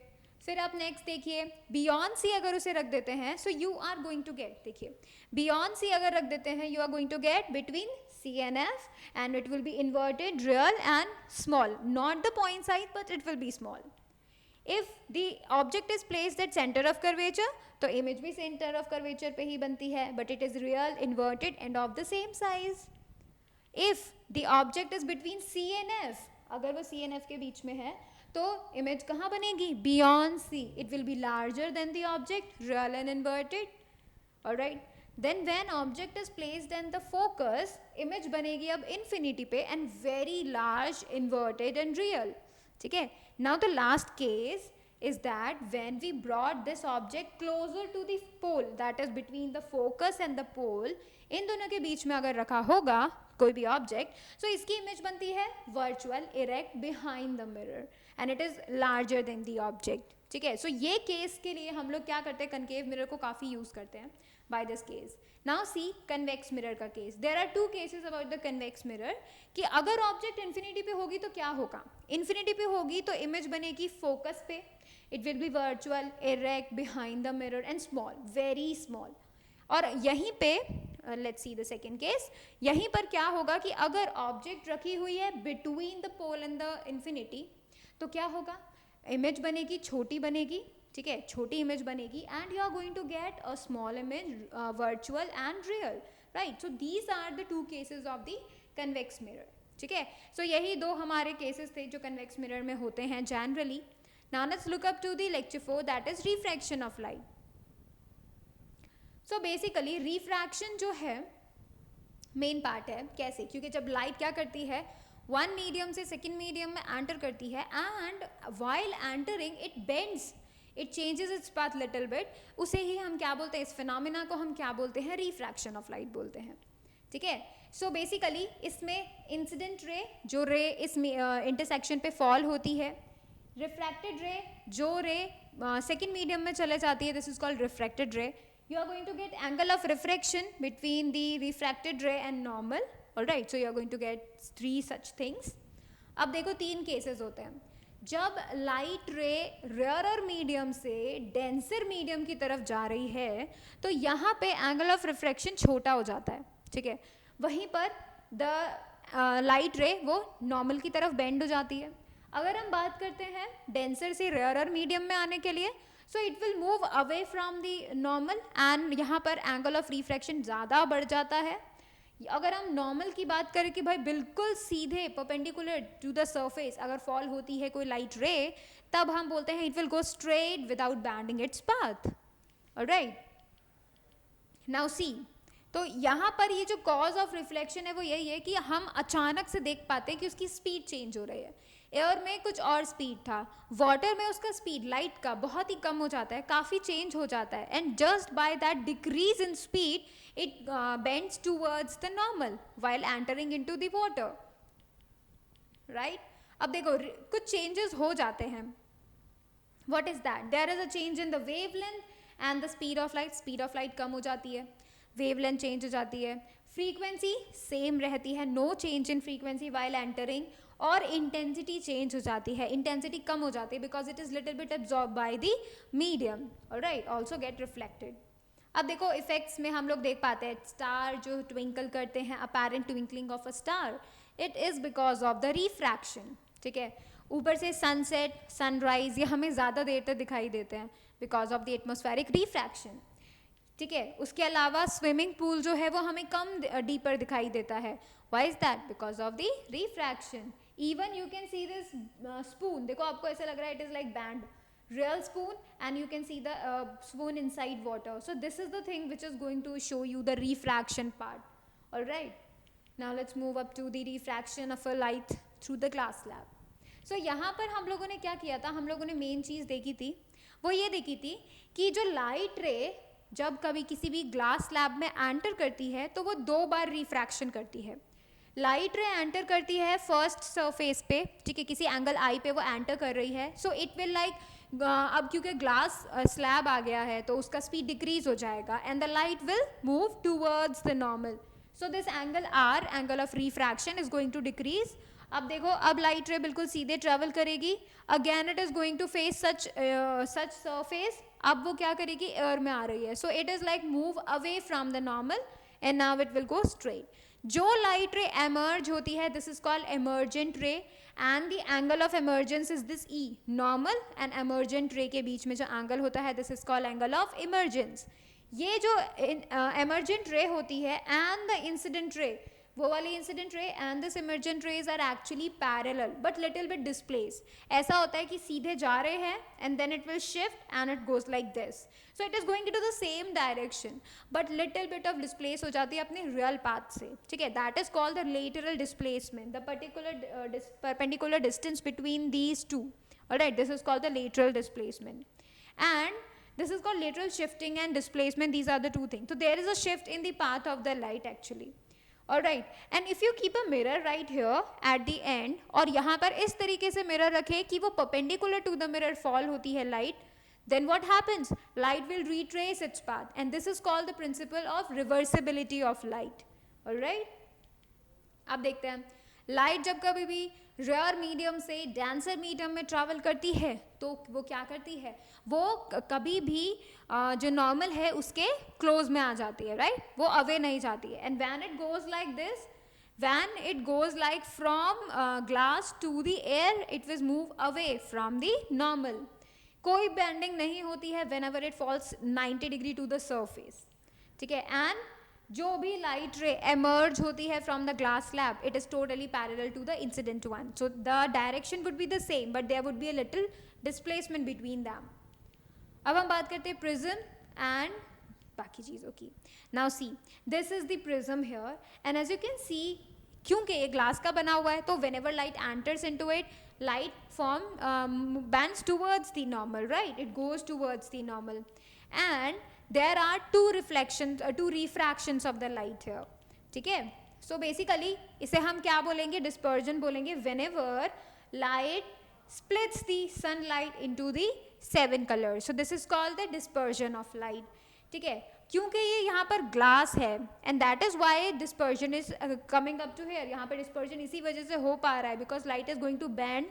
फिर आप नेक्स्ट देखिए बियॉन्ड सी अगर उसे रख देते हैं, so you are going to get, देखिए बियॉन्ड सी अगर रख देते हैं, you are going to get between C and F and it will be inverted, real and small. Not the point size but it will be small. If the object is placed at centre of curvature, तो image भी centre of curvature पे ही बनती है, but it is real, inverted and of the same size. If the object is between C and F, अगर वो सी and F के बीच में है, तो इमेज कहाँ बनेगी, beyond C. It will be larger than the object, real and inverted. Alright. Then when object is placed in the focus, image बनेगी अब इन्फिनिटी पे and very large, inverted and real. ठीक है. Now the last case is that when we brought this object closer to the pole, that is between the focus and the pole, इन दोनों के बीच में अगर रखा होगा कोई भी ऑब्जेक्ट, सो इसकी इमेज बनती है virtual, erect, behind the mirror and it is larger than the object. ठीक है. सो ये केस के लिए हम लोग क्या करते हैं, कनकेव मिरर को काफ़ी यूज़ करते हैं by this case. Now see convex mirror का केस. There are two cases about the convex mirror कि अगर ऑब्जेक्ट इन्फिनिटी पे होगी तो क्या होगा, इन्फिनिटी पे होगी तो इमेज बनेगी फोकस पे. It will B virtual, erect, behind the mirror and small, very small. और यहीं पे let's see the second case. यहीं पर क्या होगा कि अगर ऑब्जेक्ट रखी हुई है between the pole and the infinity, तो क्या होगा, इमेज बनेगी छोटी बनेगी. ठीक है. छोटी इमेज बनेगी and you are going to get a small image, virtual and real, right. So these are the two cases of the convex mirror. ठीक है. सो यही दो हमारे केसेस थे जो कन्वेक्स मिरर में होते हैं generally. Now let's look up to the lecture 4, that is refraction of light. So basically refraction जो है मेन पार्ट है. कैसे, क्योंकि जब लाइट क्या करती है, वन मीडियम से सेकेंड मीडियम में एंटर करती है and while entering it bends, it changes its path little bit. उसे ही हम क्या बोलते हैं, इस फिनोमेना को हम क्या बोलते हैं, रिफ्रैक्शन ऑफ लाइट बोलते हैं. ठीक है. सो बेसिकली इसमें इंसिडेंट रे, जो रे इस इंटरसेक्शन पे फॉल होती है, रिफ्रैक्टेड रे, जो रे सेकेंड मीडियम में चले जाती है, दिस इज कॉल्ड रिफ्रैक्टेड रे. You are going to get angle of refraction between the refracted ray and normal. All right, so you are going to get 3 such things. अब देखो 3 केसेस होते हैं. जब लाइट रे रेयरर मीडियम से denser medium की तरफ जा रही है, तो यहाँ पे एंगल ऑफ रिफ्रैक्शन छोटा हो जाता है. ठीक है. वहीं पर द लाइट रे वो नॉर्मल की तरफ बेंड हो जाती है. अगर हम बात करते हैं डेंसर से रेयरर मीडियम में आने के लिए, सो it will move away from the normal and यहाँ पर एंगल ऑफ रिफ्रैक्शन ज़्यादा बढ़ जाता है. अगर हम नॉर्मल की बात करें कि भाई बिल्कुल सीधे परपेंडिकुलर टू द सरफेस अगर फॉल होती है कोई लाइट रे, तब हम बोलते हैं it will go straight without bending its path. Alright, now see, तो यहाँ पर ये जो कॉज ऑफ रिफ्लेक्शन है वो यही है कि हम अचानक से देख पाते हैं कि उसकी स्पीड चेंज हो रही है। एयर में कुछ और स्पीड था, वाटर में उसका स्पीड लाइट का बहुत ही कम हो जाता है, काफ़ी चेंज हो जाता है, and just by that decrease in speed it bends towards the normal while entering into the water, right. अब देखो कुछ चेंजेस हो जाते हैं। What is that? There is a change in the wavelength and the speed of light. Speed of light कम हो जाती है, वेवलेंथ चेंज हो जाती है, फ्रीक्वेंसी सेम रहती है, no change in frequency while entering, और इंटेंसिटी चेंज हो जाती है, इंटेंसिटी कम हो जाती है because it is little bit absorb by the medium, alright, also get reflected. अब देखो इफेक्ट्स में हम लोग देख पाते हैं स्टार जो ट्विंकल करते हैं, apparent twinkling of a star, it is because of the refraction, ठीक है। ऊपर से सनसेट, सनराइज, ये हमें ज़्यादा देर तक दिखाई देते हैं because of the atmospheric refraction, ठीक है। उसके अलावा स्विमिंग पूल जो है वो हमें कम डीपर दिखाई देता है, why is that? Because of the refraction. Even you can see this spoon, देखो आपको ऐसा लग रहा है it is like band, real spoon, and you can see the spoon inside water. So this is the thing which is going to show you the refraction part. All right, now let's move up to the refraction of a light through the glass slab. So यहाँ पर हम लोगों ने क्या किया था, हम लोगों ने मेन चीज़ देखी थी, वो ये देखी थी कि जो लाइट रे जब कभी किसी भी ग्लास स्लैब में एंटर करती है तो वो 2 बार रिफ्रैक्शन करती है। लाइट रे एंटर करती है फर्स्ट सरफेस पे, ठीक है, किसी एंगल आई पे वो एंटर कर रही है, सो इट विल लाइक, अब क्योंकि ग्लास स्लैब आ गया है तो उसका स्पीड डिक्रीज हो जाएगा and the light will move towards the normal, so this angle R, angle of refraction, is going to decrease. अब देखो अब लाइट रे बिल्कुल सीधे ट्रेवल करेगी, again it is going to face such surface, अब वो क्या करेगी, एयर में आ रही है, so it is like move away from the normal and now it will go straight. जो लाइट रे एमर्ज होती है दिस इज कॉल्ड एमर्जेंट रे, and the angle of emergence is this E, normal and emergent रे के बीच में जो angle होता है this is called angle of emergence. ये जो एमर्जेंट रे होती है एंड द इंसिडेंट रे, वो वाली incident ray and this emergent rays are actually parallel but little bit displace. ऐसा होता है कि सीधे जा रहे हैं and then it will shift and it goes like this, so it is going to the same direction but little bit of displace हो जाती है अपने रियल पाथ से, ठीक है। That is called the lateral displacement, the particular perpendicular distance between these two, alright, this is called the lateral displacement, and this is called lateral shifting and displacement. These are the two things. So there is a shift in the path of the light actually. Alright, and if you keep a mirror right here at the end, और यहाँ पर इस तरीके से mirror रखे कि वो perpendicular to the mirror fall होती है light, then what happens? Light will retrace its path, and this is called the principle of reversibility of light. Alright, अब देखते हैं लाइट जब कभी भी रेयर मीडियम से डेंसर मीडियम में ट्रैवल करती है तो वो क्या करती है, वो कभी भी जो नॉर्मल है उसके क्लोज में आ जाती है, राइट, वो अवे नहीं जाती है। And when it goes like this, when it goes like from glass to the air, it will move away from the normal, कोई बेंडिंग नहीं होती है whenever it falls 90 degree to the surface, ठीक है। And जो भी light ray emerge होती है from the glass slab, it is totally parallel to the incident one, so the direction would be the same but there would be a little displacement between them. अब हम बात करते हैं prism and बाकी चीज़ों की। Now see, this is the prism here and as you can see, क्योंकि ये ग्लास का बना हुआ है तो whenever light enters into it, light form bends towards the normal, right, it goes towards the normal, and there are two refractions of the light here, ठीक है। so basically इसे हम क्या बोलेंगे, dispersion बोलेंगे, whenever light splits the sunlight into the 7 colors, so this is called the dispersion of light, ठीक है। क्योंकि ये यहाँ पर ग्लास है and that is why dispersion is coming up to here, यहाँ पर डिस्पर्जन इसी वजह से हो पा रहा है because light is going to bend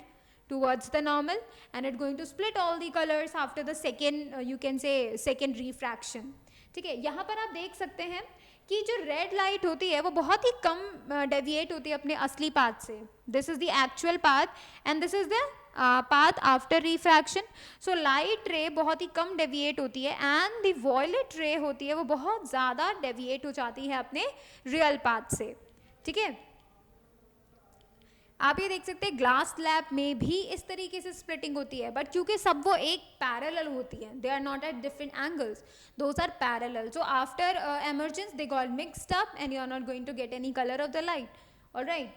towards the normal and it going to split all the colours after the second, you can say second refraction, ठीक है। यहाँ पर आप देख सकते हैं कि जो रेड लाइट होती है वो बहुत ही कम डेविएट होती है अपने असली पाथ से, this is the actual path and this is the path after refraction. So light रे बहुत ही कम डेविएट होती है एंड द वॉयलेट रे होती है वो बहुत ज़्यादा डेविएट हो जाती है अपने रियल पाथ से, ठीक है। आप ये देख सकते हैं ग्लास स्लैब में भी इस तरीके से स्प्लिटिंग होती है, बट क्योंकि सब वो एक पैरेलल होती है, they are not at different angles, those are parallel, so after emergence they got mixed up and you are not going to get any color of the light. All right,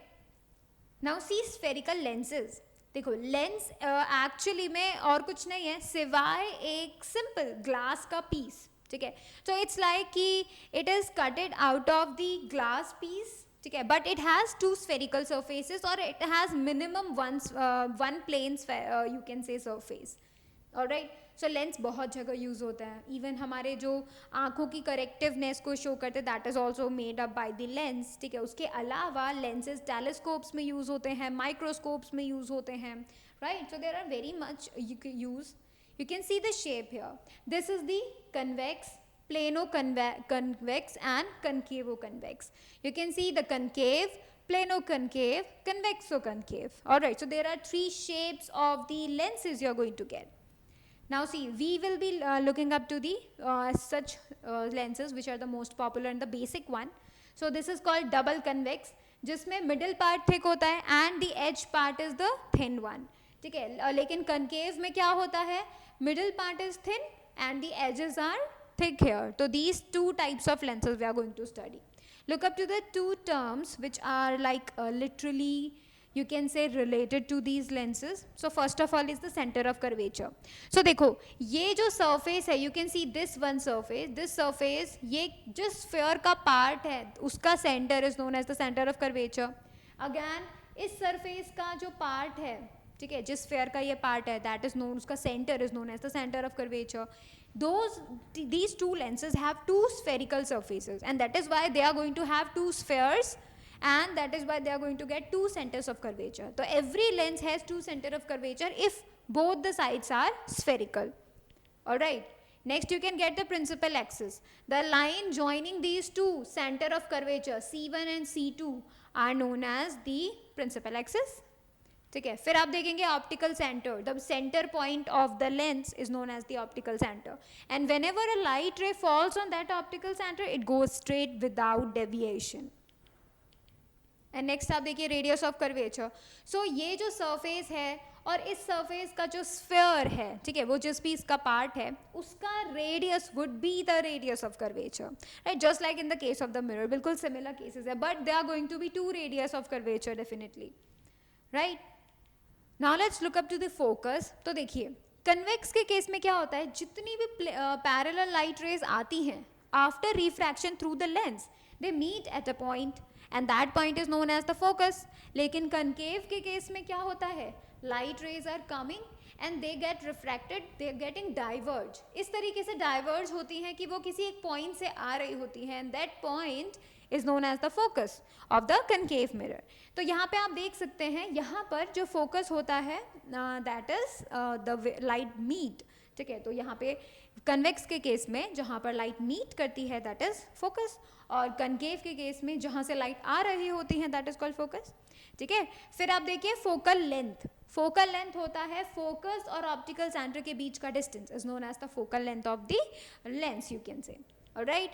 now see spherical lenses. देखो lens actually में और कुछ नहीं है सिवाय एक simple glass का piece, ठीक है. सो इट्स लाइक कि it is cutted out of the glass piece, ठीक है, but it has two spherical surfaces और it has minimum one plane you can say surface. Alright, so lens बहुत जगह use होता है, इवन हमारे जो आँखों की करेक्टिवनेस को शो करते हैं that is also made up by the lens, ठीक है. उसके अलावा लेंसेज टेलीस्कोप्स में यूज़ होते हैं, माइक्रोस्कोप्स में यूज़ होते हैं, right. So there are very much use. You can see the shape here. This is the convex, plano-convex and concavo-convex. You can see the concave, plano-concave, convexo-concave. Alright, so there are three shapes of the lenses you are going to get. Now see, we will be looking up to the such lenses which are the most popular and the basic one. So this is called double convex, जिसमें middle part thick होता है and the edge part is the thin one. ठीक है, लेकिन concave में क्या होता है, middle part is thin and the edges are thick here. तो these two types of lenses we are going to study. Look up to the two terms which are like literally you can say related to these lenses. So first of all is the center of curvature. So देखो ये जो surface है, you can see this one surface, this surface, ये जो sphere का part है उसका center is known as the center of curvature. Again इस surface का जो part है, ठीक है, जिस स्फीयर का ये पार्ट है दैट इज नोन, उसका centre is known as the centre of curvature. these two lenses have two spherical surfaces and that is why they are going to have two spheres and that is why they are going to get two centers of curvature. So every lens has two center of curvature if both the sides are spherical. All right, next you can get the principal axis. The line joining these two center of curvature C1 and C2 are known as the principal axis. ठीक है, फिर आप देखेंगे optical centre, the centre point of the lens is known as the optical centre and whenever a light ray falls on that optical centre it goes straight without deviation. And next आप देखिए radius of curvature. सो ये जो surface है और इस surface का जो sphere है, ठीक है, वो जिस भी इसका पार्ट है उसका radius would be the radius of curvature, right, just like in the case of the mirror. बिल्कुल सिमिलर केसेस है but they are going to be two radius of curvature definitely, right. Now let's look up to the focus. तो देखिए convex के case में क्या होता है, जितनी भी पैरेलल लाइट रेज आती हैं after refraction through the lens they meet at a point and that point is known as the focus. लेकिन कनकेव के केस में क्या होता है, light rays are coming and they get refracted, they are getting diverge. इस तरीके से diverge होती हैं कि वो किसी एक पॉइंट से आ रही होती हैं and that point is known as the focus of the concave mirror. तो यहाँ पे आप देख सकते हैं यहाँ पर जो फोकस होता है that is the light meet, ठीक है. तो यहाँ पे कन्वेक्स के केस में जहाँ पर लाइट मीट करती है that is focus और कनकेव के केस में जहाँ से लाइट आ रही होती है that is called focus, ठीक है. फिर आप देखिए फोकल लेंथ. फोकल लेंथ होता है फोकस और ऑप्टिकल सेंटर के बीच का distance is known as the focal length of the lens, you can say. Alright,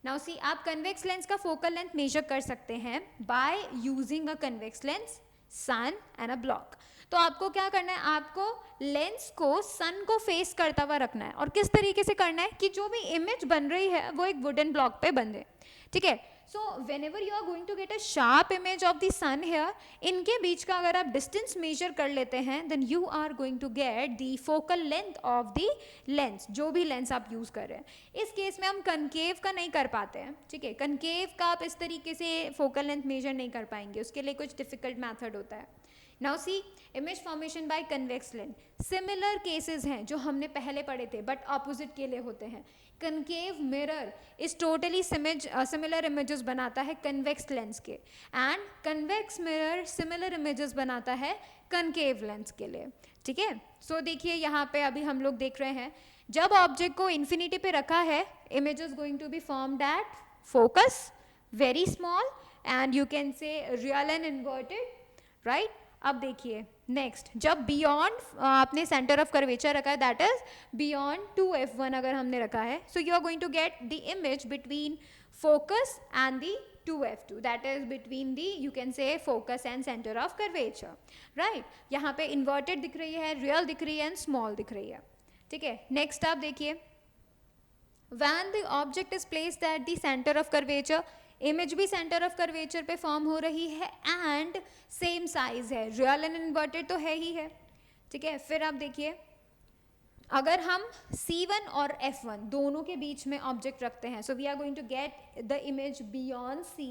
now see आप कन्वेक्स लेंस का फोकल लेंथ मेजर कर सकते हैं by using a convex lens, sun and a block. तो आपको क्या करना है, आपको लेंस को सन को फेस करता हुआ रखना है. और किस तरीके से करना है कि जो भी इमेज बन रही है वो एक वुडन ब्लॉक पे बन रहे, ठीक है. So whenever you are going to get a sharp image of the sun here, इनके बीच का अगर आप डिस्टेंस मेजर कर लेते हैं then you are going to get the focal length of the lens, जो भी लेंस आप यूज कर रहे हैं. इस केस में हम कनकेव का नहीं कर पाते हैं, ठीक है. कनकेव का आप इस तरीके से फोकल लेंथ मेजर नहीं कर पाएंगे, उसके लिए कुछ डिफिकल्ट मैथड होता है. नाउ सी image formation bye convex lens, similar cases हैं जो हमने पहले पढ़े थे बट ऑपोजिट के लिए होते हैं. Concave mirror is totally similar images बनाता है कन्वेक्स लेंस के and convex mirror similar images बनाता है कनकेव लेंस के लिए, ठीक है. सो देखिए यहाँ पे अभी हम लोग देख रहे हैं जब ऑब्जेक्ट को इन्फिनिटी पे रखा है image is going to be formed at focus very small and you can say real and inverted, right. अब देखिए नेक्स्ट, जब बियॉन्ड आपने सेंटर ऑफ कर्वेचर रखा है, दैट इज बियॉन्ड 2f1 अगर हमने रखा है, so you are going to get the image between focus and the 2f2, that is between the, you can say focus and centre of curvature, right. यहाँ पे inverted दिख रही है, real दिख रही है एंड स्मॉल दिख रही है. ठीक है, नेक्स्ट आप देखिए, when the object is placed at the center of curvature, image भी सेंटर ऑफ कर्वेचर पे फॉर्म हो रही है एंड सेम साइज है, रियल एंड इन्वर्टेड तो है ही है. ठीक है, फिर आप देखिए, अगर हम C1 और F1 दोनों के बीच में ऑब्जेक्ट रखते हैं, so we are going to get the image beyond C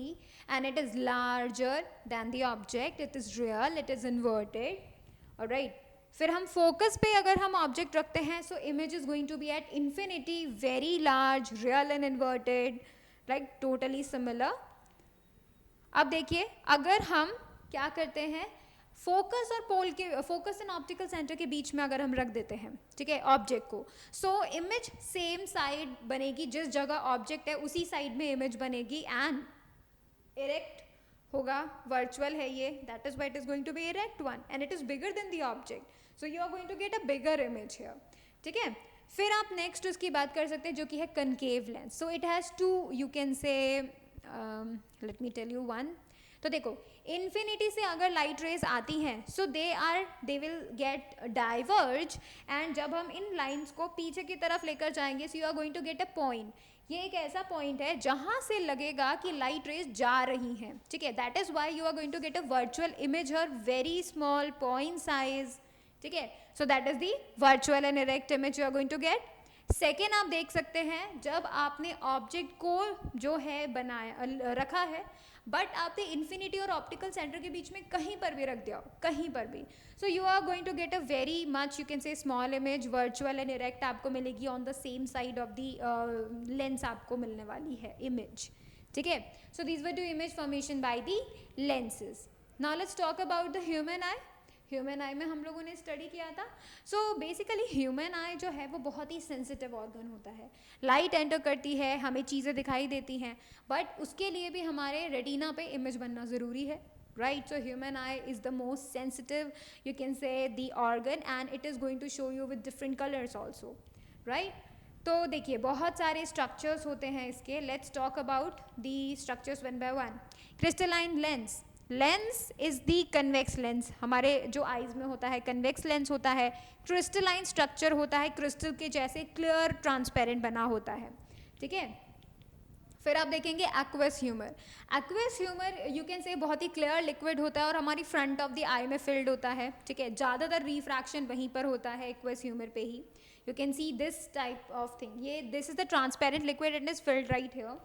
and it is larger than the object, it is real, it is inverted. Alright, फिर हम फोकस पे अगर हम ऑब्जेक्ट रखते हैं, so image is going to be at infinity, very large, real and inverted, like totally similar. अब देखिए, अगर हम क्या करते हैं, फोकस और पोल के, फोकस एंड ऑप्टिकल सेंटर के बीच में अगर हम रख देते हैं, ठीक है, ऑब्जेक्ट को, सो इमेज सेम साइड बनेगी, जिस जगह ऑब्जेक्ट है उसी साइड में इमेज बनेगी एंड इरेक्ट होगा. वर्चुअल है ये, that is why it is going to be erect one and it is bigger than the object, so you are going to get a bigger image here. ठीक है, फिर आप next उसकी बात कर सकते हैं जो कि है concave lens. So it has two, you can say, let me tell you one. तो देखो, इन्फिनिटी से अगर लाइट रेज आती हैं, so they will get diverge, and जब हम इन लाइंस को पीछे की तरफ लेकर जाएंगे, so you are going to get a point. ये एक ऐसा पॉइंट है जहाँ से लगेगा कि लाइट रेज जा रही हैं. ठीक है, that is why you are going to get a virtual image here, very small point size. ठीक है, so that is the virtual and erect image you are going to get. Second आप देख सकते हैं, जब आपने ऑब्जेक्ट को जो है बनाया रखा है, बट आपने इन्फिनिटी और ऑप्टिकल सेंटर के बीच में कहीं पर भी रख दिया, कहीं पर भी, so you are going to get a very much, you can say small image, virtual and erect आपको मिलेगी on the same side of the lens आपको मिलने वाली है इमेज. ठीक है, so these were two image formation by the lenses. Now let's talk about the human eye. Human eye में हम लोगों ने स्टडी किया था. सो बेसिकली ह्यूमन आई जो है वो बहुत ही सेंसिटिव ऑर्गन होता है. लाइट एंटर करती है, हमें चीज़ें दिखाई देती हैं, बट उसके लिए भी हमारे रेटिना पे इमेज बनना ज़रूरी है, right. So human eye is the most sensitive, you can say the organ, and it is going to show you with different colours also, right. तो देखिए, बहुत सारे स्ट्रक्चर्स होते हैं इसके. Let's talk about the structures one by one. Crystalline lens. Lens is the convex lens, हमारे जो eyes में होता है कन्वेक्स लेंस होता है. क्रिस्टलाइन स्ट्रक्चर होता है, क्रिस्टल के जैसे क्लियर ट्रांसपेरेंट बना होता है. ठीक है, फिर आप देखेंगे aqueous humour. Aqueous humour you can से बहुत ही क्लियर लिक्विड होता है और हमारी फ्रंट ऑफ द आई में फिल्ड होता है. ठीक है, ज़्यादातर रिफ्रैक्शन वहीं पर होता है एक्वस ह्यूमर पे ही. You can see this type of thing, ये this is the transparent liquid and is filled right here.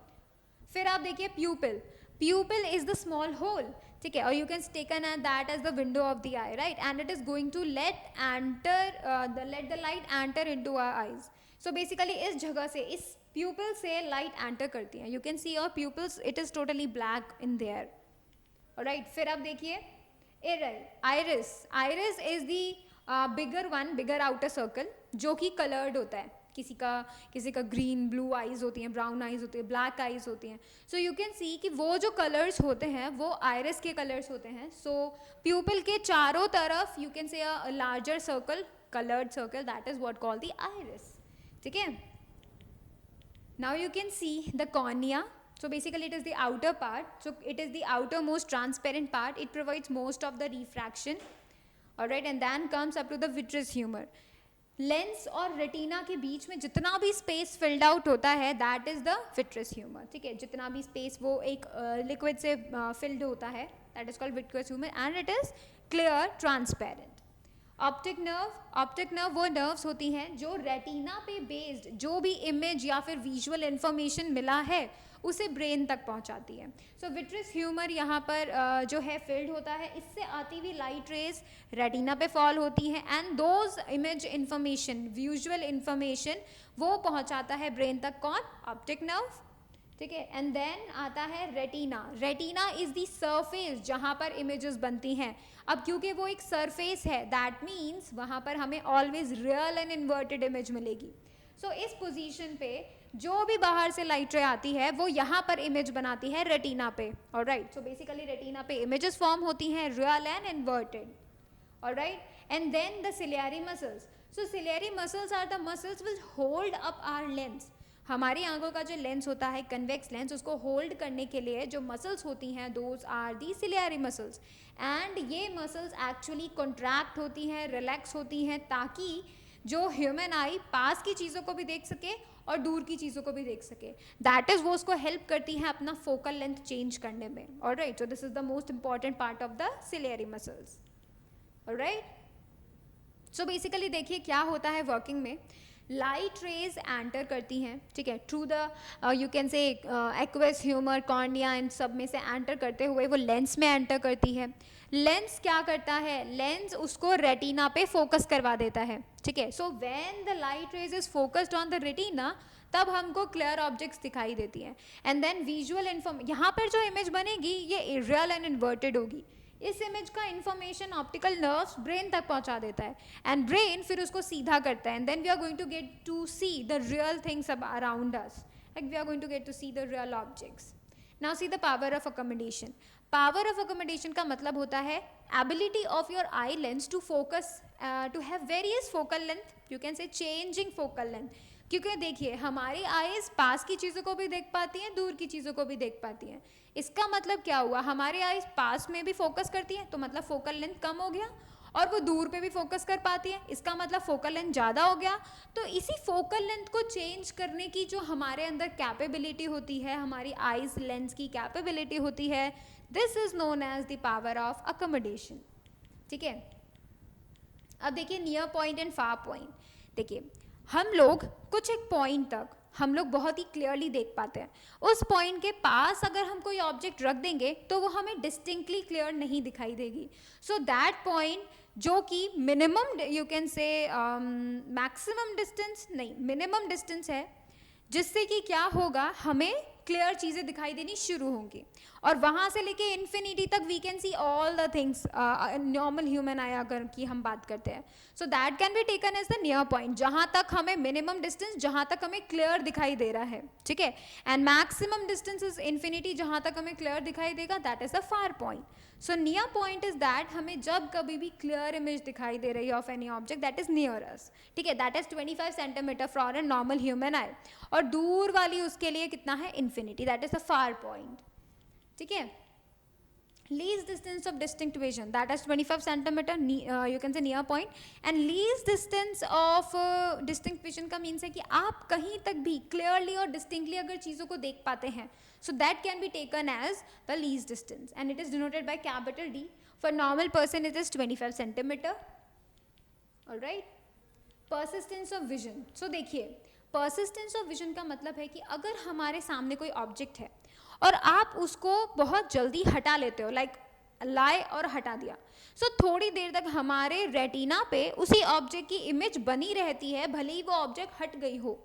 फिर आप देखिए प्यूपिल. Pupil is the small hole, ठीक है, or you can take that as the window of the eye, right, and it is going to let the light enter into our eyes. So basically इस जगह से, इस pupil से light enter करती है. You can see your pupils, it is totally black in there. Alright, फिर आप देखिए iris. Iris is the bigger outer circle जो कि colored होता है. किसी का ग्रीन ब्लू आइज होती हैं, ब्राउन आइज होती है, ब्लैक आइज होती हैं. सो यू कैन सी कि वो जो कलर्स होते हैं वो आयरिस के कलर्स होते हैं. सो प्यूपिल के चारों तरफ यू कैन से a larger circle, coloured circle, that is what called the iris. ठीक है, now you can see the cornea. So basically it is the outer part, so it is the outermost transparent part, it provides most of the refraction. Alright, and then comes up to the vitreous humor. Lens और retina के बीच में जितना भी space field out होता है, that is the vitreous humour. ठीक है, जितना भी स्पेस वो एक लिक्विड से फिल्ड होता है, that is called vitreous humour and it is clear transparent. Optic nerve वो नर्व्स होती हैं जो रेटिना पे बेस्ड जो भी इमेज या फिर विजुअल इंफॉर्मेशन मिला है उसे ब्रेन तक पहुंचाती है. सो विट्रियस ह्यूमर यहाँ पर जो है फिल्ड होता है, इससे आती हुई लाइट रेज रेटिना पे फॉल होती हैं and those image information, visual information वो पहुंचाता है ब्रेन तक. कौन? Optic nerve. ठीक है, एंड देन आता है retina. Retina is the surface जहाँ पर इमेजेस बनती हैं. अब क्योंकि वो एक सरफेस है, दैट मीन्स वहाँ पर हमें always real and inverted image मिलेगी. सो इस पोजीशन पे जो भी बाहर से लाइट रे आती है वो यहाँ पर इमेज बनाती है रेटिना पे. ऑलराइट, सो बेसिकली रेटिना पे इमेजेस फॉर्म होती हैं real and inverted. all right, and then the ciliary muscles. So ciliary muscles are the muscles which hold up our lens. हमारी आंखों का जो लेंस होता है कन्वेक्स लेंस, उसको होल्ड करने के लिए जो मसल्स होती हैं those are the ciliary muscles. And ये मसल्स एक्चुअली कॉन्ट्रैक्ट होती हैं, रिलैक्स होती हैं, ताकि जो ह्यूमन आई पास की चीज़ों को भी देख सके और दूर की चीज़ों को भी देख सके. दैट इज़ वो उसको हेल्प करती हैं अपना फोकल लेंथ चेंज करने में. Alright, so this is the most important part of the ciliary muscles. Alright, so basically देखिए क्या होता है वर्किंग में. लाइट रेज एंटर करती हैं, ठीक है, through the you can say aqueous humour cornea इन सब में से एंटर करते हुए वो लेंस में एंटर करती है. लेंस क्या करता है, लेंस उसको रेटिना पे फोकस करवा देता है, ठीक है. So when the light rays is focused on the retina, तब हमको क्लियर ऑब्जेक्ट्स दिखाई देती हैं. एंड देन विजुअल यहाँ पर जो इमेज बनेगी ये रियल एंड इन्वर्टेड होगी. इस इमेज का इंफॉर्मेशन ऑप्टिकल नर्व्स ब्रेन तक पहुंचा देता है एंड ब्रेन फिर उसको सीधा करता है. And then we are going to get to see the real things around us, like we are going to get to see the real objects. Now see the power of accommodation. Power of accommodation का मतलब होता है ability of your eye lens to focus, to have various focal length, you can say changing focal length. क्योंकि देखिए हमारी eyes पास की चीज़ों को भी देख पाती हैं, दूर की चीज़ों को भी देख पाती हैं. इसका मतलब क्या हुआ, हमारी आईज पास में भी फोकस करती हैं तो मतलब फोकल लेंथ कम हो गया, और वो दूर पे भी फोकस कर पाती है, इसका मतलब फोकल लेंथ ज़्यादा हो गया. तो इसी फोकल लेंथ को चेंज करने की जो हमारे अंदर कैपेबिलिटी होती है, हमारी आईज लेंस की कैपेबिलिटी होती है, this is known as the power of accommodation. ठीक है, अब देखिए near point and far point. देखिए हम लोग कुछ एक पॉइंट तक हम लोग बहुत ही क्लियरली देख पाते हैं. उस पॉइंट के पास अगर हम कोई ऑब्जेक्ट रख देंगे तो वो हमें डिस्टिंक्टली क्लियर नहीं दिखाई देगी. सो दैट पॉइंट जो कि मिनिमम यू कैन से मैक्सिमम डिस्टेंस नहीं, मिनिमम डिस्टेंस है, जिससे कि क्या होगा, हमें क्लियर चीज़ें दिखाई देनी शुरू होंगी. और वहाँ से लेके इन्फिनिटी तक we can see all the things. Normal human eye अगर की हम बात करते हैं, so that can be taken as the near point, जहाँ तक हमें मिनिमम डिस्टेंस, जहाँ तक हमें क्लियर दिखाई दे रहा है. ठीक है, and maximum distance is infinity, जहाँ तक हमें क्लियर दिखाई देगा, that is the far point. So near point is that हमें जब कभी भी क्लियर इमेज दिखाई दे रही है of any object that is near us. ठीक है, that is 25 centimetre for a normal human आई, और दूर वाली उसके लिए कितना है, infinity, that is the far point. ठीक है, least distance of distinct vision, that is 25 centimeter, you can say near point. And least distance of distinct vision का means है कि आप कहीं तक भी clearly और distinctly अगर चीज़ों को देख पाते हैं, so that can be taken as the least distance and it is denoted by capital D. For normal person it is 25 centimeter. all right, persistence of vision. so देखिए persistence of vision का मतलब है कि अगर हमारे सामने कोई object है और आप उसको बहुत जल्दी हटा लेते हो, लाइक लाए और हटा दिया, सो थोड़ी देर तक हमारे रेटिना पे उसी ऑब्जेक्ट की इमेज बनी रहती है, भले ही वो ऑब्जेक्ट हट गई हो.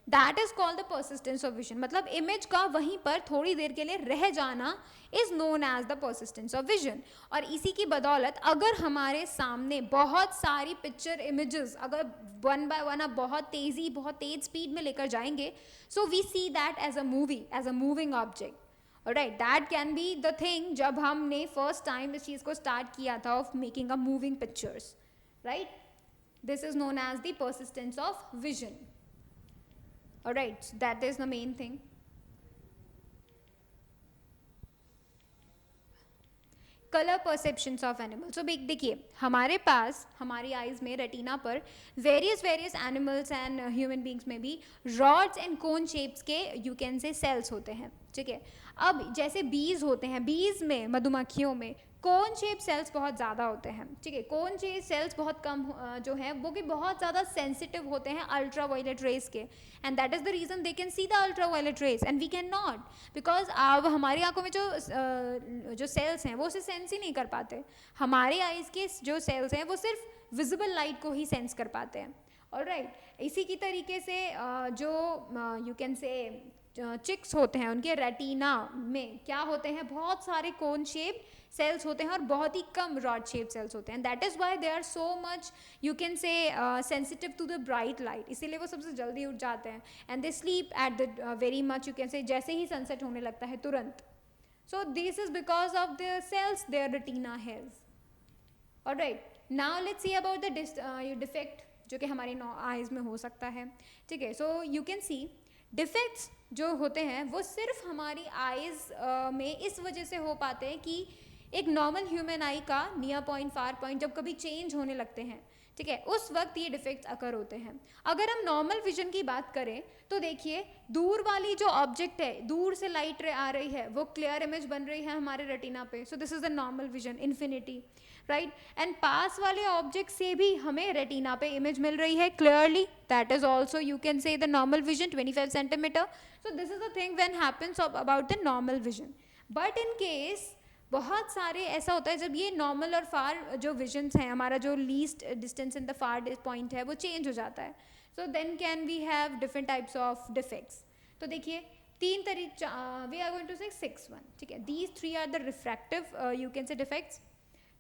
That is called the persistence of vision. मतलब इमेज का वहीं पर थोड़ी देर के लिए रह जाना is known as the persistence of vision. और इसी की बदौलत अगर हमारे सामने बहुत सारी पिक्चर इमेजेस अगर वन बाय वन आप बहुत तेज स्पीड में लेकर जाएंगे, so we see that as a movie, as a moving object. Right, that can be the thing जब हमने फर्स्ट टाइम इस चीज़ को स्टार्ट किया था of making a moving pictures. Right, this is known as the persistence of vision. Alright, so that is the main thing. Colour perceptions of animal. So देखिए हमारे पास हमारी आइज में रेटिना पर various animals and human beings में भी rods and cone shapes के you can say cells होते हैं. ठीक है, अब जैसे बीज होते हैं, बीज में मधुमक्खियों में कोन शेप सेल्स बहुत ज़्यादा होते हैं. ठीक है, कोन शेप सेल्स बहुत कम जो हैं वो कि बहुत ज़्यादा सेंसिटिव होते हैं अल्ट्रा वायलेट रेज के, and that is the reason they can see the ultraviolet rays and we can not, because अब हमारी आंखों में जो सेल्स हैं वो उसे सेंस ही नहीं कर पाते. हमारे आइज़ के जो सेल्स हैं वो सिर्फ विजिबल लाइट को ही सेंस कर पाते हैं. ऑलराइट, इसी की तरीके से जो यू कैन से चिक्स होते हैं उनके रेटिना में क्या होते हैं, बहुत सारे कोन शेप सेल्स होते हैं और बहुत ही कम रॉड शेप सेल्स होते हैं. That is why they are so much you can say sensitive to the bright light, इसीलिए वो सबसे जल्दी उठ जाते हैं. And they sleep at the very much you can say जैसे ही सनसेट होने लगता है तुरंत. So this is because of the cells their retina has. Alright, now let's see about the defect जो कि हमारी आइज़ में हो सकता है, ठीक है. So you can C defects जो होते हैं वो सिर्फ हमारी आइज़ में इस वजह से हो पाते हैं कि एक नॉर्मल ह्यूमन आई का नियर पॉइंट फार पॉइंट जब कभी चेंज होने लगते हैं, ठीक है, उस वक्त ये डिफेक्ट्स अकर होते हैं. अगर हम नॉर्मल विजन की बात करें तो देखिए दूर वाली जो ऑब्जेक्ट है, दूर से लाइट आ रही है, वो क्लियर इमेज बन रही है हमारे रेटिना पे. So this is the normal vision infinity, right. And पास वाले ऑब्जेक्ट से भी हमें रेटिना पे इमेज मिल रही है clearly. That is also you can say the normal vision 25 centimetre. So this is the thing when happens about the normal vision. But in case बहुत सारे ऐसा होता है जब ये नॉर्मल और फार जो विजन्स हैं, हमारा जो least distance in the far point है वो चेंज हो जाता है. So then can we have different types of defects. तो देखिए तीन तरीके, वी आर गोइंग टू से 6-1, ठीक है. दीज 3 are the refractive you can say defects.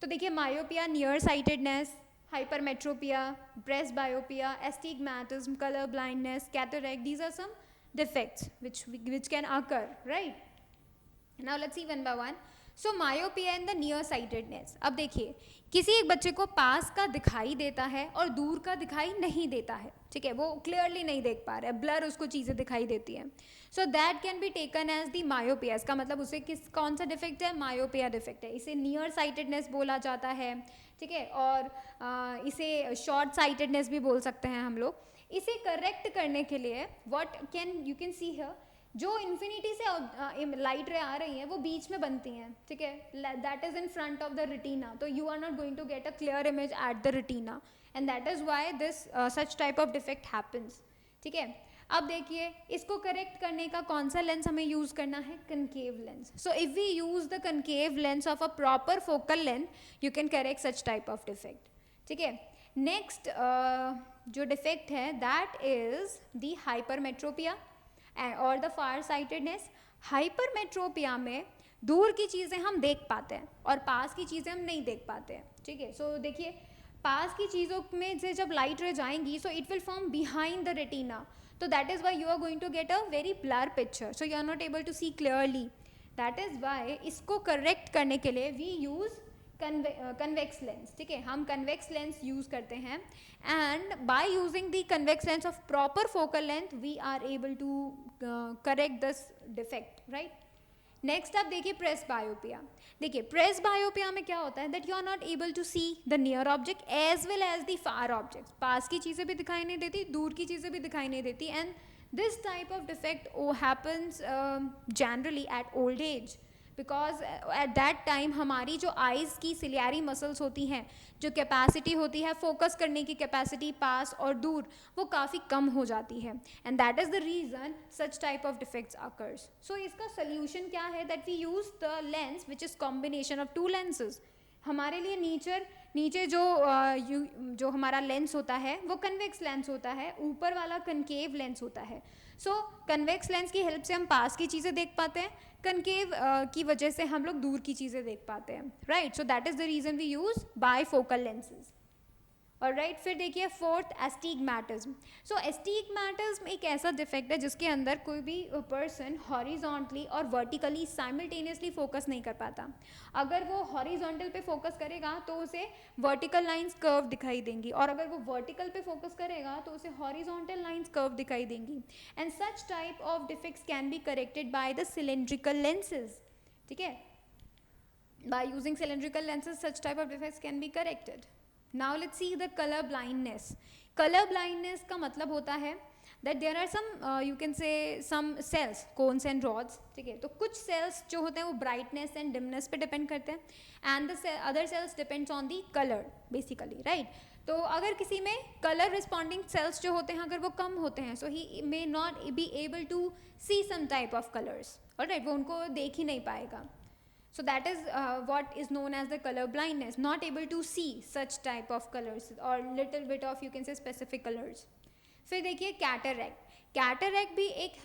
तो देखिए myopia, nearsightedness, hypermetropia, breast myopia, astigmatism, color blindness, cataract, these are some defects which can occur, right. Now let's see one by one. So myopia and the near sightedness. अब देखिए किसी एक बच्चे को पास का दिखाई देता है और दूर का दिखाई नहीं देता है, ठीक है, वो क्लियरली नहीं देख पा रहा है, ब्लर उसको चीज़ें दिखाई देती हैं. So that can be taken as the myopia. इसका मतलब उसे कौन सा डिफेक्ट है, मायोपिया डिफेक्ट है. इसे नियर साइटेडनेस बोला जाता है, ठीक है, और इसे शॉर्ट साइटेडनेस भी बोल सकते हैं हम लोग. इसे करेक्ट करने के लिए what can you can see here, जो इन्फिनिटी से लाइट रे आ रही हैं वो बीच में बनती हैं, ठीक है, that is in front of the retina. तो you are not going to get a clear image at the retina and that is why this such type of defect happens, ठीक है. अब देखिए इसको करेक्ट करने का कौन सा लेंस हमें यूज करना है, concave lens. So if we use the concave lens of a proper focal length you can correct such type of defect, ठीक है. नेक्स्ट जो डिफेक्ट है दैट इज द हाइपरमेट्रोपिया और द फार साइटेडनेस. हाइपरमेट्रोपिया में दूर की चीज़ें हम देख पाते हैं और पास की चीज़ें हम नहीं देख पाते हैं, ठीक है. सो देखिए पास की चीज़ों में से जब लाइट रे जाएंगी so it will form behind the retina. तो that is why you are going to get a very blur picture. So you are not able to see clearly. That is why इसको correct करने के लिए we use convex lens, ठीक है, हम convex lens use करते हैं. And by using the convex lens of proper focal length we are able to correct this defect, right. Next आप देखिए प्रेस बायोपिया. देखिए प्रेस बायोपिया में क्या होता है that you are not able to see the near object as well as the far object. पास की चीज़ें भी दिखाई नहीं देती, दूर की चीज़ें भी दिखाई नहीं देती. And this type of defect happens generally at old age because at that time हमारी जो आइज़ की सिलियरी मसल्स होती हैं, जो कैपेसिटी होती है फोकस करने की कैपेसिटी पास और दूर, वो काफ़ी कम हो जाती है. And that is the reason such type of defects occurs. So इसका सोल्यूशन क्या है that we use the lens which is combination of 2 lenses. हमारे लिए नीचे जो हमारा लेंस होता है वो कन्वेक्स लेंस होता है, ऊपर वाला कनकेव लेंस होता है. सो कन्वेक्स लेंस की हेल्प से हम पास की चीज़ें देख पाते हैं, कनकेव की वजह से हम लोग दूर की चीज़ें देख पाते हैं, right. So that is the reason we use bifocal lenses. और राइट फिर देखिए फोर्थ एस्टिग्मैटिज्म. सो एस्टिग्मैटिज्म एक ऐसा डिफेक्ट है जिसके अंदर कोई भी पर्सन हॉरिजॉन्टली और वर्टिकली साइमल्टेनियसली फोकस नहीं कर पाता. अगर वो हॉरिजॉन्टल पे फोकस करेगा तो उसे वर्टिकल लाइंस कर्व दिखाई देंगी, और अगर वो वर्टिकल पे फोकस करेगा तो उसे हॉरिजॉन्टल लाइंस कर्व दिखाई देंगी. And such type of defects can be corrected by the cylindrical lenses, ठीक है. By using cylindrical lenses such type of defects can be corrected. Now let's see the color blindness. Color blindness का मतलब होता है that there are some you can say some cells, cones and rods, ठीक है. तो कुछ cells जो होते हैं वो brightness and dimness पे depend करते हैं, and the other cells depends on the color basically, right. तो अगर किसी में color responding cells जो होते हैं अगर वो कम होते हैं so he may not be able to see some type of colors, alright, वो उनको देख ही नहीं पाएगा. So that is what is known as the color blindness, not able to see such type of colors or little bit of you can say specific colors. फिर देखिए cataract. Cataract भी एक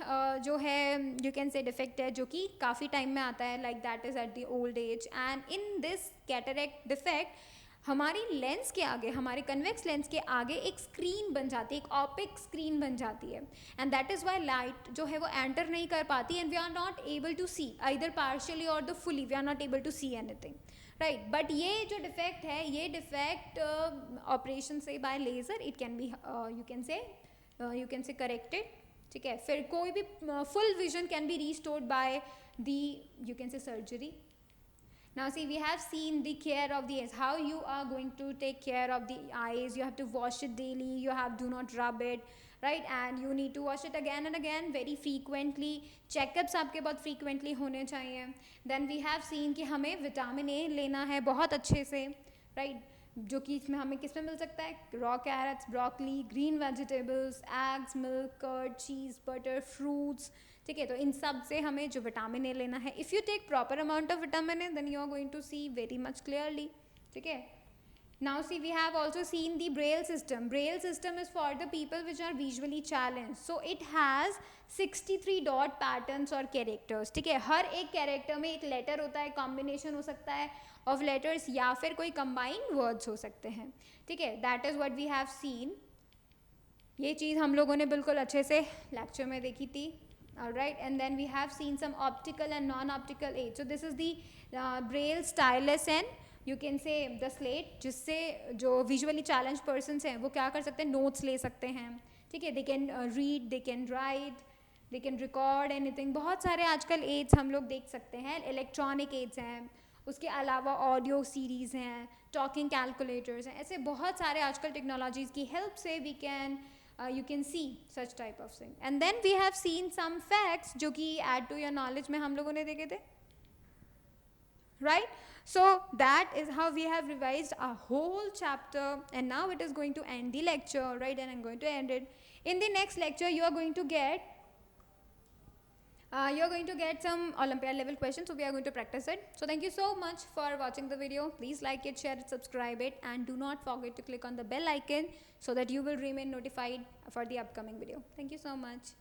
जो है यू कैन से defect है जो कि काफ़ी टाइम में आता है, like that is at the old age. And in this cataract defect हमारी लेंस के आगे, हमारे कन्वेक्स लेंस के आगे एक स्क्रीन बन जाती है, एक ऑपिक स्क्रीन बन जाती है, and that is why light जो है वो एंटर नहीं कर पाती, and we are not able to see either partially और the fully, we are not able to see anything, right. But ये जो डिफेक्ट है, ये डिफेक्ट ऑपरेशन से by laser it can be you can say corrected, ठीक है. फिर कोई भी full vision can be restored by the you can say surgery. Now see, we have seen the care of the eyes, how you are going to take care of the eyes. You have to wash it daily, you have do not rub it, right, and you need to wash it again and again very frequently. Checkups आपके बहुत frequently होने चाहिए. Then we have seen कि हमें vitamin A लेना है बहुत अच्छे से, right, जो कि इसमें हमें किस में मिल सकता है, raw carrots, broccoli, green vegetables, eggs, milk, curd, cheese, butter, fruits, ठीक है. तो इन सब से हमें जो विटामिन ए लेना है, if you take proper amount of vitamin A then you are going to see very much clearly, ठीक है. Now see we have also seen the Braille system. Braille system is for the people which are visually challenge. So it has 63 dot patterns और characters, ठीक है. हर एक character में एक letter होता है, कॉम्बिनेशन हो सकता है ऑफ लेटर्स, या फिर कोई कंबाइंड वर्ड्स हो सकते हैं, ठीक है. That is what we have seen. ये चीज़ हम लोगों ने बिल्कुल अच्छे से लेक्चर में देखी थी. Alright, and then we have seen some optical and non-optical aids. So this is the braille stylus and you can say the slate, जिससे जो visually challenged persons हैं वो क्या कर सकते हैं, notes ले सकते हैं, ठीक है. They can read, they can write, they can record anything. बहुत सारे आजकल aids हम लोग देख सकते हैं. electronic aids हैं, उसके अलावा ऑडियो सीरीज़ हैं, टॉकिंग कैलकुलेटर्स हैं, ऐसे बहुत सारे आजकल टेक्नोलॉजीज़ की हेल्प से we can you can see such type of thing. And then we have seen some facts जो कि add to your knowledge में हम लोगों ने देखे थे, right. So that is how we have revised a whole chapter, and now it is going to end the lecture, right, and I'm going to end it. In the next lecture you are going to get some Olympiad level questions, so we are going to practice it. So thank you so much for watching the video. Please like it, share it, subscribe it, and do not forget to click on the bell icon so that you will remain notified for the upcoming video. Thank you so much.